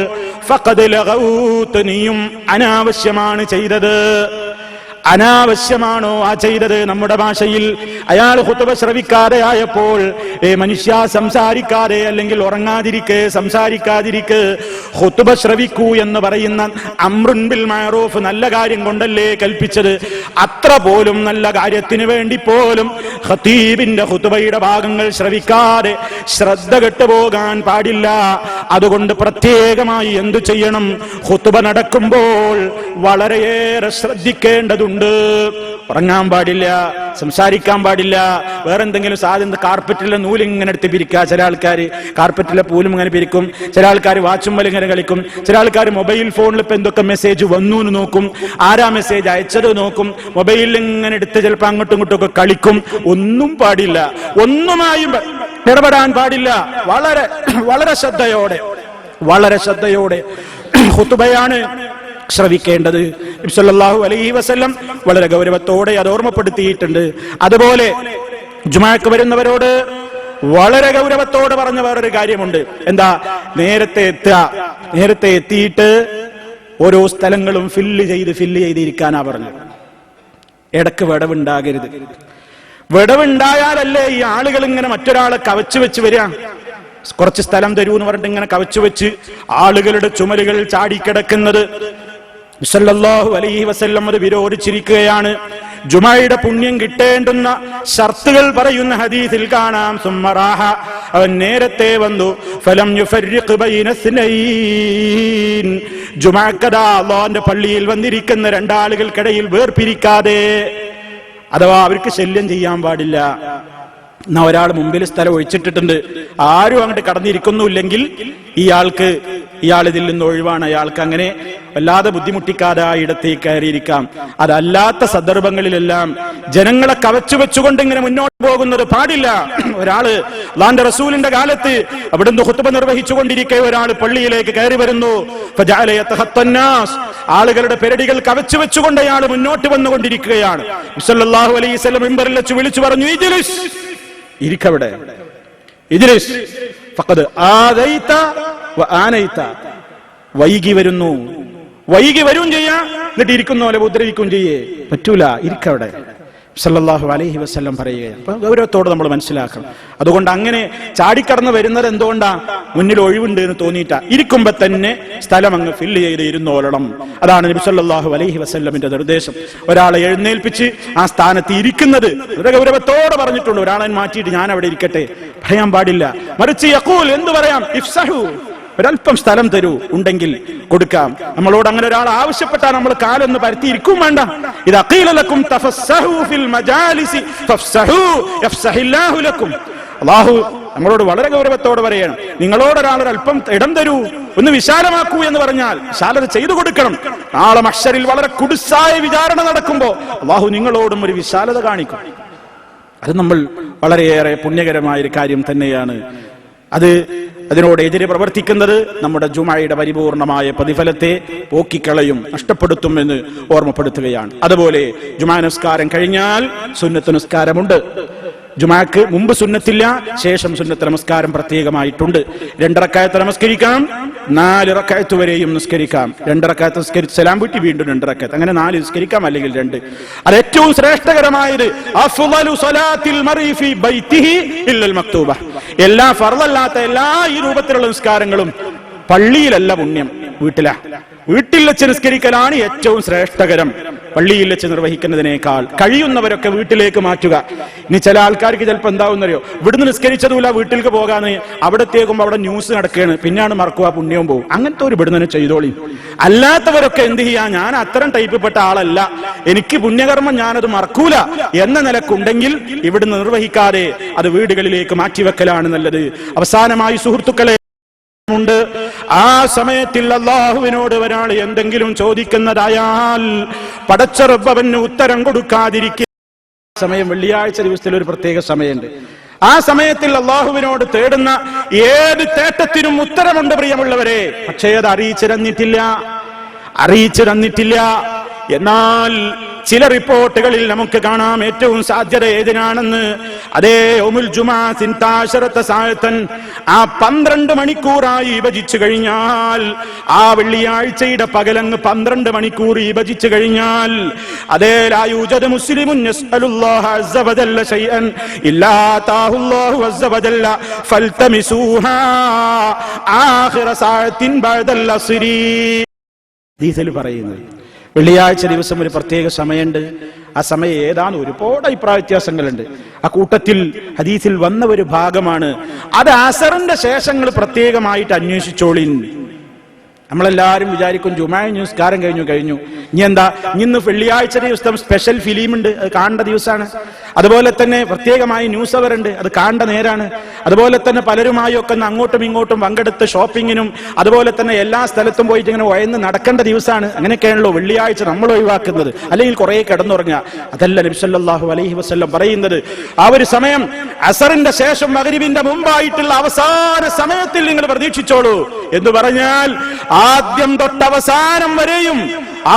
ഫഖദ് ലഗൗത്, നീയും അനാവശ്യമാണ് ചെയ്തത്. അനാവശ്യമാണോ ആ ചെയ്തത്? നമ്മുടെ ഭാഷയിൽ അയാൾ ഖുത്ബ ശ്രവിക്കാതെ ആയപ്പോൾ, മനുഷ്യ സംസാരിക്കാതെ, അല്ലെങ്കിൽ ഉറങ്ങാതിരിക്കെ, സംസാരിക്കാതിരിക്കെ, ഖുത്ബ ശ്രവിക്കൂ എന്ന് പറയുന്ന അംറുൻ ബിൽ മഅറൂഫ്, നല്ല കാര്യം കൊണ്ടല്ലേ കൽപ്പിച്ചത്. അത്ര പോലും നല്ല കാര്യത്തിന് വേണ്ടി പോലും ഖതീബിന്റെ ഖുത്ബയുടെ ഭാഗങ്ങൾ ശ്രവിക്കാതെ ശ്രദ്ധ കെട്ടുപോകാൻ പാടില്ല. അതുകൊണ്ട് പ്രത്യേകമായി എന്തു ചെയ്യണം? ഖുത്ബ നടക്കുമ്പോൾ വളരെയേറെ ശ്രദ്ധിക്കേണ്ടതുണ്ട്. ഉറങ്ങാൻ പാടില്ല, സംസാരിക്കാൻ പാടില്ല, വേറെന്തെങ്കിലും സാധനം കാർപ്പറ്റിലെ നൂലിങ്ങനെ എടുത്ത് പിരിക്കുക. ചില ആൾക്കാർ കാർപ്പറ്റിലെ പൂലും ഇങ്ങനെ പിരിക്കും, ചില ആൾക്കാർ വാച്ചുമ്മൽ ഇങ്ങനെ കളിക്കും, ചില ആൾക്കാർ മൊബൈൽ ഫോണിൽ ഇപ്പൊ എന്തൊക്കെ മെസ്സേജ് വന്നു എന്ന് നോക്കും, ആരാ മെസ്സേജ് അയച്ചത് നോക്കും, മൊബൈലിൽ ഇങ്ങനെ എടുത്ത് ചിലപ്പോൾ അങ്ങോട്ടും ഇങ്ങോട്ടും ഒക്കെ കളിക്കും. ഒന്നും പാടില്ല, ഒന്നുമായും ഇടപെടാൻ പാടില്ല. വളരെ വളരെ ശ്രദ്ധയോടെ ഖുത്ബയാണ് ശ്രവിക്കേണ്ടത്. നബി സല്ലല്ലാഹു അലൈഹി വസല്ലം വളരെ ഗൗരവത്തോടെ അത് ഓർമ്മപ്പെടുത്തിയിട്ടുണ്ട്. അതുപോലെ ജുമുഅക്ക് വരുന്നവരോട് വളരെ ഗൗരവത്തോടെ പറഞ്ഞ വേറൊരു കാര്യമുണ്ട്. എന്താ? നേരത്തെ എത്തിയിട്ട് ഓരോ സ്ഥലങ്ങളും ഫില്ല് ചെയ്തിരിക്കാനാ പറഞ്ഞത്. ഇടക്ക് വിടവുണ്ടാകരുത്. വിടവുണ്ടായാലല്ലേ ഈ ആളുകൾ ഇങ്ങനെ മറ്റൊരാളെ കവച്ചു വെച്ച് വരിക. കുറച്ച് സ്ഥലം തരൂ എന്ന് പറഞ്ഞിട്ട് ഇങ്ങനെ കവച്ചു വെച്ച് ആളുകളുടെ ചുമലുകൾ ചാടിക്കിടക്കുന്നത് സല്ലല്ലാഹു അലൈഹി വസല്ലം അത് വിരോധിച്ചിരിക്കുകയാണ്. ജുമഅയുടെ പുണ്യം കിട്ടേണ്ടുന്ന ഷർത്തുകൾ പറയുന്ന ഹദീസിൽ കാണാം, സുമ്മറാഹ, അവൻ നേരത്തെ വന്നു, ഫലം യുഫർരിഖ് ബൈന സ്നൈൻ, ജുമഅക്കദാ അല്ലാഹുവിന്റെ പള്ളിയിൽ വന്നിരിക്കുന്ന 2 ആളുകൾക്കിടയിൽ വേർപിരിക്കാതെ, അഥവാ അവർക്ക് ശല്യം ചെയ്യാൻ പാടില്ല. എന്നാ ഒരാൾ മുമ്പിൽ സ്ഥലം ഒഴിച്ചിട്ടിട്ടുണ്ട്, ആരും അങ്ങോട്ട് കടന്നിരിക്കുന്നുമില്ലെങ്കിൽ ഇയാൾ ഇതിൽ നിന്ന് ഒഴിവാണ്, അയാൾക്ക് അങ്ങനെ വല്ലാതെ ബുദ്ധിമുട്ടിക്കാതെ ആ ഇടത്തേക്ക് കയറിയിരിക്കാം. അതല്ലാത്ത സന്ദർഭങ്ങളിലെല്ലാം ജനങ്ങളെ കവച്ചു വെച്ചുകൊണ്ട് ഇങ്ങനെ മുന്നോട്ട് പോകുന്നത് പാടില്ല. ഒരാള് അല്ലാഹുവിന്റെ റസൂലിന്റെ കാലത്ത് അവിടുന്ന് ഖുത്ബ നിർവഹിച്ചുകൊണ്ടിരിക്കെ ഒരാൾ പള്ളിയിലേക്ക് കയറി വരുന്നു. ഫജഅല യതഖത്തന്നാസ്, ആളുകളുടെ പെരടികൾ കവച്ചു വെച്ചുകൊണ്ട് അയാൾ മുന്നോട്ട് വന്നുകൊണ്ടിരിക്കുകയാണ്. സല്ലല്ലാഹു അലൈഹി വസല്ലം മിമ്പറിൽ വെച്ച് വിളിച്ചു പറഞ്ഞു, ഇജ്ലിസ്, ഇരിക്കവിടെ. ഇജ്ലിസ് ഫഖദ് ആദൈത വ ആനൈത. വൈകി വരുന്നു, വൈകി വരും ചെയ്യാ, എന്നിട്ട് ഇരിക്കുന്ന പോലെ ഉപദ്രവിക്കും ചെയ്യേ പറ്റൂല, ഇരിക്കവിടെ. സല്ലല്ലാഹു അലൈഹി വസല്ലം പറയുകയാണ്. അപ്പൊ ഗൗരവത്തോടെ നമ്മൾ മനസ്സിലാക്കണം. അതുകൊണ്ട് അങ്ങനെ ചാടിക്കടന്ന് വരുന്നത് എന്തുകൊണ്ടാ? മുന്നിൽ ഒഴിവുണ്ട് എന്ന് തോന്നിയിട്ടാ. ഇരിക്കുമ്പോ തന്നെ സ്ഥലം അങ്ങ് ഫില്ല് ചെയ്ത് ഇരുന്നോളണം. അതാണ് നബി സല്ലല്ലാഹു അലൈഹി വസല്ലമിന്റെ നിർദ്ദേശം. ഒരാളെ എഴുന്നേൽപ്പിച്ച് ആ സ്ഥാനത്ത് ഇരിക്കുന്നത് ഒരു ഗൗരവത്തോടെ പറഞ്ഞിട്ടുണ്ട്. ഒരാളെ മാറ്റിയിട്ട് ഞാൻ അവിടെ ഇരിക്കട്ടെ പറയാൻ പാടില്ല. മറിച്ച് യഖൂൽ, എന്ത് പറയാം? ഇഫ്സഹു, ഒരല്പം സ്ഥലം തരൂ, ഉണ്ടെങ്കിൽ കൊടുക്കാം. നമ്മളോട് അങ്ങനെ ഒരാൾ ആവശ്യപ്പെട്ടാൽ നമ്മൾ കാലൊന്ന് പരത്തിയിരിക്കും വേണ്ട. ഇദാ ഖീല ലക്കും തഫസ്സഹു ഫിൽ മജാലിസി ഫഫ്സഹു യഫ്സഹില്ലാഹു ലക്കും. അല്ലാഹു നമ്മളോട് വളരെ ഗൗരവത്തോടെ പറയണം, നിങ്ങളോട് ഒരാൾ ഒരല്പം ഇടം തരൂ, ഒന്ന് വിശാലമാക്കൂ എന്ന് പറഞ്ഞാൽ വിശാലത ചെയ്തു കൊടുക്കണം. നാളെ മഹ്ശറിൽ വളരെ കുടുസായ വിചാരണ നടക്കുമ്പോ അല്ലാഹു നിങ്ങളോടും ഒരു വിശാലത കാണിക്കും. അത് നമ്മൾ വളരെയേറെ പുണ്യകരമായ ഒരു കാര്യം തന്നെയാണ്. അതിനോട് എതിരെ പ്രവർത്തിക്കുന്നത് നമ്മുടെ ജുമഅയുടെ പരിപൂർണമായ പ്രതിഫലത്തെ പോക്കിക്കളയും, നഷ്ടപ്പെടുത്തുമെന്ന് ഓർമ്മപ്പെടുത്തുകയാണ്. അതുപോലെ ജുമാ നിസ്കാരം കഴിഞ്ഞാൽ സുന്നത്ത് നിസ്കാരമുണ്ട്. ജുമാക്ക് മുമ്പ് സുന്നത്തില്ല, ശേഷം സുന്നത്ത് നമസ്കാരം പ്രത്യേകമായിട്ടുണ്ട്. 2 റക്അത്ത് നമസ്കരിക്കാം, 4 റക്അത്ത് വരെയും നിസ്കരിക്കാം. 2 റക്അത്ത് നിസ്കരിച്ച് സലാം വീട്ടി വീണ്ടും 2 റക്അത്ത്, അങ്ങനെ 4 നിസ്കരിക്കാം, അല്ലെങ്കിൽ 2. അത് ഏറ്റവും ശ്രേഷ്ഠകരമായത് അഫ്ളലു സ്വലാത്തിൽ മർഇ ഫീ ബൈതിഹി ഇല്ലൽ മക്തൂബ. എല്ലാ ഫർളല്ലാത്ത എല്ലാ ഈ രൂപത്തിലുള്ള നിസ്കാരങ്ങളും പള്ളിയിലല്ല പുണ്യം, വീട്ടിലാ. വീട്ടിൽ വെച്ച് നിസ്കരിക്കലാണ് ഏറ്റവും ശ്രേഷ്ഠകരം, പള്ളിയിൽ വെച്ച് നിർവഹിക്കുന്നതിനേക്കാൾ. കഴിയുന്നവരൊക്കെ വീട്ടിലേക്ക് മാറ്റുക. ഇനി ചില ആൾക്കാർക്ക് ചിലപ്പോൾ എന്താവുന്നറിയോ, ഇവിടുന്ന് നിസ്കരിച്ചതുമില്ല വീട്ടിലേക്ക് പോകാന്ന്, അവിടത്തേക്കുമ്പോൾ അവിടെ ന്യൂസ് നടക്കുകയാണ്, പിന്നാണ് മറക്കുക, പുണ്യവും പോകും. അങ്ങനത്തെ ഒരു ഇവിടുന്ന് ചെയ്തോളി. അല്ലാത്തവരൊക്കെ എന്ത് ചെയ്യാ, ഞാൻ അത്തരം ടൈപ്പിൽപ്പെട്ട ആളല്ല, എനിക്ക് പുണ്യകർമ്മം ഞാനത് മറക്കൂല എന്ന നിലക്കുണ്ടെങ്കിൽ ഇവിടുന്ന് നിർവഹിക്കാതെ അത് വീടുകളിലേക്ക് മാറ്റിവെക്കലാണ് നല്ലത്. അവസാനമായി സുഹൃത്തുക്കളെ ഉണ്ട്, ആ സമയത്തിൽ അല്ലാഹുവിനോട് ഒരാൾ എന്തെങ്കിലും ചോദിക്കുന്നതായാൽ പടച്ച റബ്ബ് അവന് ഉത്തരം കൊടുക്കാതിരിക്കുക. സമയം വെള്ളിയാഴ്ച ദിവസത്തിൽ ഒരു പ്രത്യേക സമയമുണ്ട്. ആ സമയത്തിൽ അല്ലാഹുവിനോട് തേടുന്ന ഏത് തേട്ടത്തിനും ഉത്തരമുണ്ട് പ്രിയമുള്ളവരെ. പക്ഷേ അത് അറിയിച്ചു തന്നിട്ടില്ല. എന്നാൽ ചില റിപ്പോർട്ടുകളിൽ നമുക്ക് കാണാം ഏറ്റവും സാധ്യത ഏതിനാണെന്ന്. അതേ യൗമുൽ ജുമാ സിൻതാശറത സാഅത്തൻ, ആ 12 മണിക്കൂറായി വിഭജിച്ചു കഴിഞ്ഞാൽ, ആ വെള്ളിയാഴ്ചയുടെ പകലങ്ങ് 12 മണിക്കൂർ വിഭജിച്ചു കഴിഞ്ഞാൽ, അതേ ലാ യൂജദു മുസ്ലിമുൻ യസ്അലുല്ലാഹ അസ്സ വജല്ല ശൈഅൻ ഇല്ലാ താഹുല്ലാഹു അസ്സ വജല്ല ഫൽതമിസൂഹാ ആഖിറ സാഅത്തിൻ ബഅദൽ അസ്രി. ഹദീസിൽ പറയുന്നത് വെള്ളിയാഴ്ച ദിവസം ഒരു പ്രത്യേക സമയമുണ്ട്. ആ സമയം ഏതാണ്? ഒരുപാട് അഭിപ്രായ വ്യത്യാസങ്ങളുണ്ട്. ആ കൂട്ടത്തിൽ ഹദീസിൽ വന്ന ഒരു ഭാഗമാണ് അത് അസറിന്റെ ശേഷങ്ങൾ പ്രത്യേകമായിട്ട് അന്വേഷിച്ചോളിൻ. നമ്മളെല്ലാവരും വിചാരിക്കും ജുമാ നിസ്കാരം കഴിഞ്ഞു ഇനി എന്താ, ഇന്ന് വെള്ളിയാഴ്ച ദിവസം സ്പെഷ്യൽ ഫിലിമുണ്ട്, അത് കാണേണ്ട ദിവസമാണ്. അതുപോലെ തന്നെ പ്രത്യേകമായി ന്യൂസ് അവർ ഉണ്ട്, അത് കാണേണ്ട നേരാണ്. അതുപോലെ തന്നെ പലരുമായി ഒക്കെ അങ്ങോട്ടും ഇങ്ങോട്ടും പങ്കെടുത്ത് ഷോപ്പിങ്ങിനും അതുപോലെ തന്നെ എല്ലാ സ്ഥലത്തും പോയിട്ട് ഇങ്ങനെ ഉയർന്ന് നടക്കേണ്ട ദിവസമാണ്. അങ്ങനെയൊക്കെയാണല്ലോ വെള്ളിയാഴ്ച നമ്മൾ ഒഴിവാക്കുന്നത്, അല്ലെങ്കിൽ കുറെ കിടന്നുറങ്ങുക. അതല്ല നബി സല്ലല്ലാഹു അലൈഹി വസല്ലം പറയുന്നത്. ആ ഒരു സമയം അസറിന്റെ ശേഷം മഗ്രിബിന്റെ മുമ്പായിട്ടുള്ള അവസാന സമയത്തിൽ നിങ്ങൾ പ്രതീക്ഷിച്ചോളൂ എന്ന് പറഞ്ഞാൽ ആദ്യം തൊട്ട് അവസാനം വരെയും ആ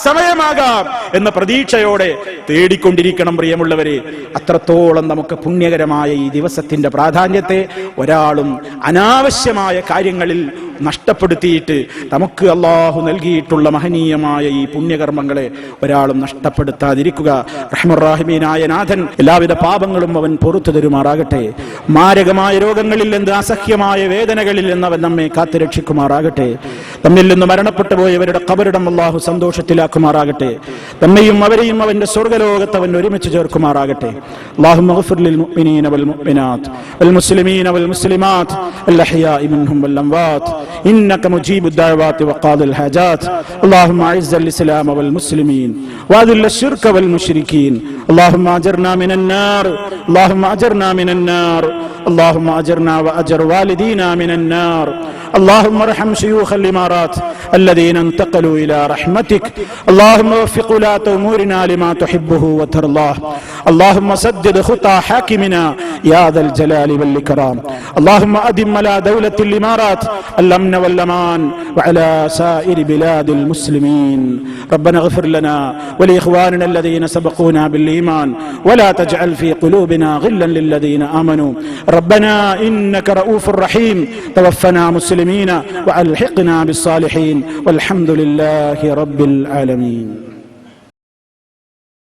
സമയമാകാം എന്ന പ്രതീക്ഷയോടെ തേടിക്കൊണ്ടിരിക്കണം പ്രിയമുള്ളവരെ. അത്രത്തോളം നമുക്ക് പുണ്യകരമായ ഈ ദിവസത്തിന്റെ പ്രാധാന്യത്തെ ഒരാളും അനാവശ്യമായ കാര്യങ്ങളിൽ നഷ്ടപ്പെടുത്തിയിട്ട് നമുക്ക് അല്ലാഹു നൽകിയിട്ടുള്ള മഹനീയമായ ഈ പുണ്യകർമ്മങ്ങളെ ഒരാളും നഷ്ടപ്പെടുത്താതിരിക്കുക. റഹ്മുർ-റഹീമീനായ നാഥൻ എല്ലാവിധ പാപങ്ങളും അവൻ പുറത്തു തരുമാറാകട്ടെ. മാരകമായ രോഗങ്ങളിൽ നിന്ന്, അസഹ്യമായ വേദനകളിൽ നിന്ന് അവൻ നമ്മെ കാത്തുരക്ഷിക്കുമാറാകട്ടെ. നമ്മിൽ നിന്ന് മരണപ്പെട്ടു പോയവരുടെ ഖബറിടം അല്ലാഹു സന്തോഷത്തിലാക്കുമാറാകട്ടെ. നമ്മയും അവരെയും അവന്റെ സ്വർഗ്ഗലോകത്ത് അവൻ ഒരുമിച്ച് ചേർക്കുമാറാകട്ടെ. അല്ലാഹുമ്മ ഗ്ഫിർ ലിൽ മുഅ്മിനീന വൽ മുഅ്മിനാത്ത് വൽ മുസ്ലിമീന വൽ മുസ്ലിമാത്ത് അൽ അഹ്യാഇ മിൻഹും വൽ അംവാത്ത് إنك مجيب الدعوات وقاضي الحاجات. اللهم أعز الإسلام والمسلمين وأذل الشرك والمشركين. اللهم أجرنا من النار، اللهم أجرنا من النار، اللهم أجرنا وأجر والدينا من النار. اللهم ارحم شيوخ الإمارات الذين انتقلوا إلى رحمتك. اللهم وفق ولاة أمورنا لما تحبه وترضاه. اللهم سدد خطى حاكمنا يا ذا الجلال والإكرام. اللهم أدم على دولة الإمارات الأمن والأمان وعلى سائر بلاد المسلمين. ربنا اغفر لنا ولإخواننا الذين سبقونا بالإيمان ولا تجعل في قلوبنا غلا للذين آمنوا. ربنا إنك رؤوف رحيم. توفنا مسلمين وألحقنا بالصالحين والحمد لله رب العالمين.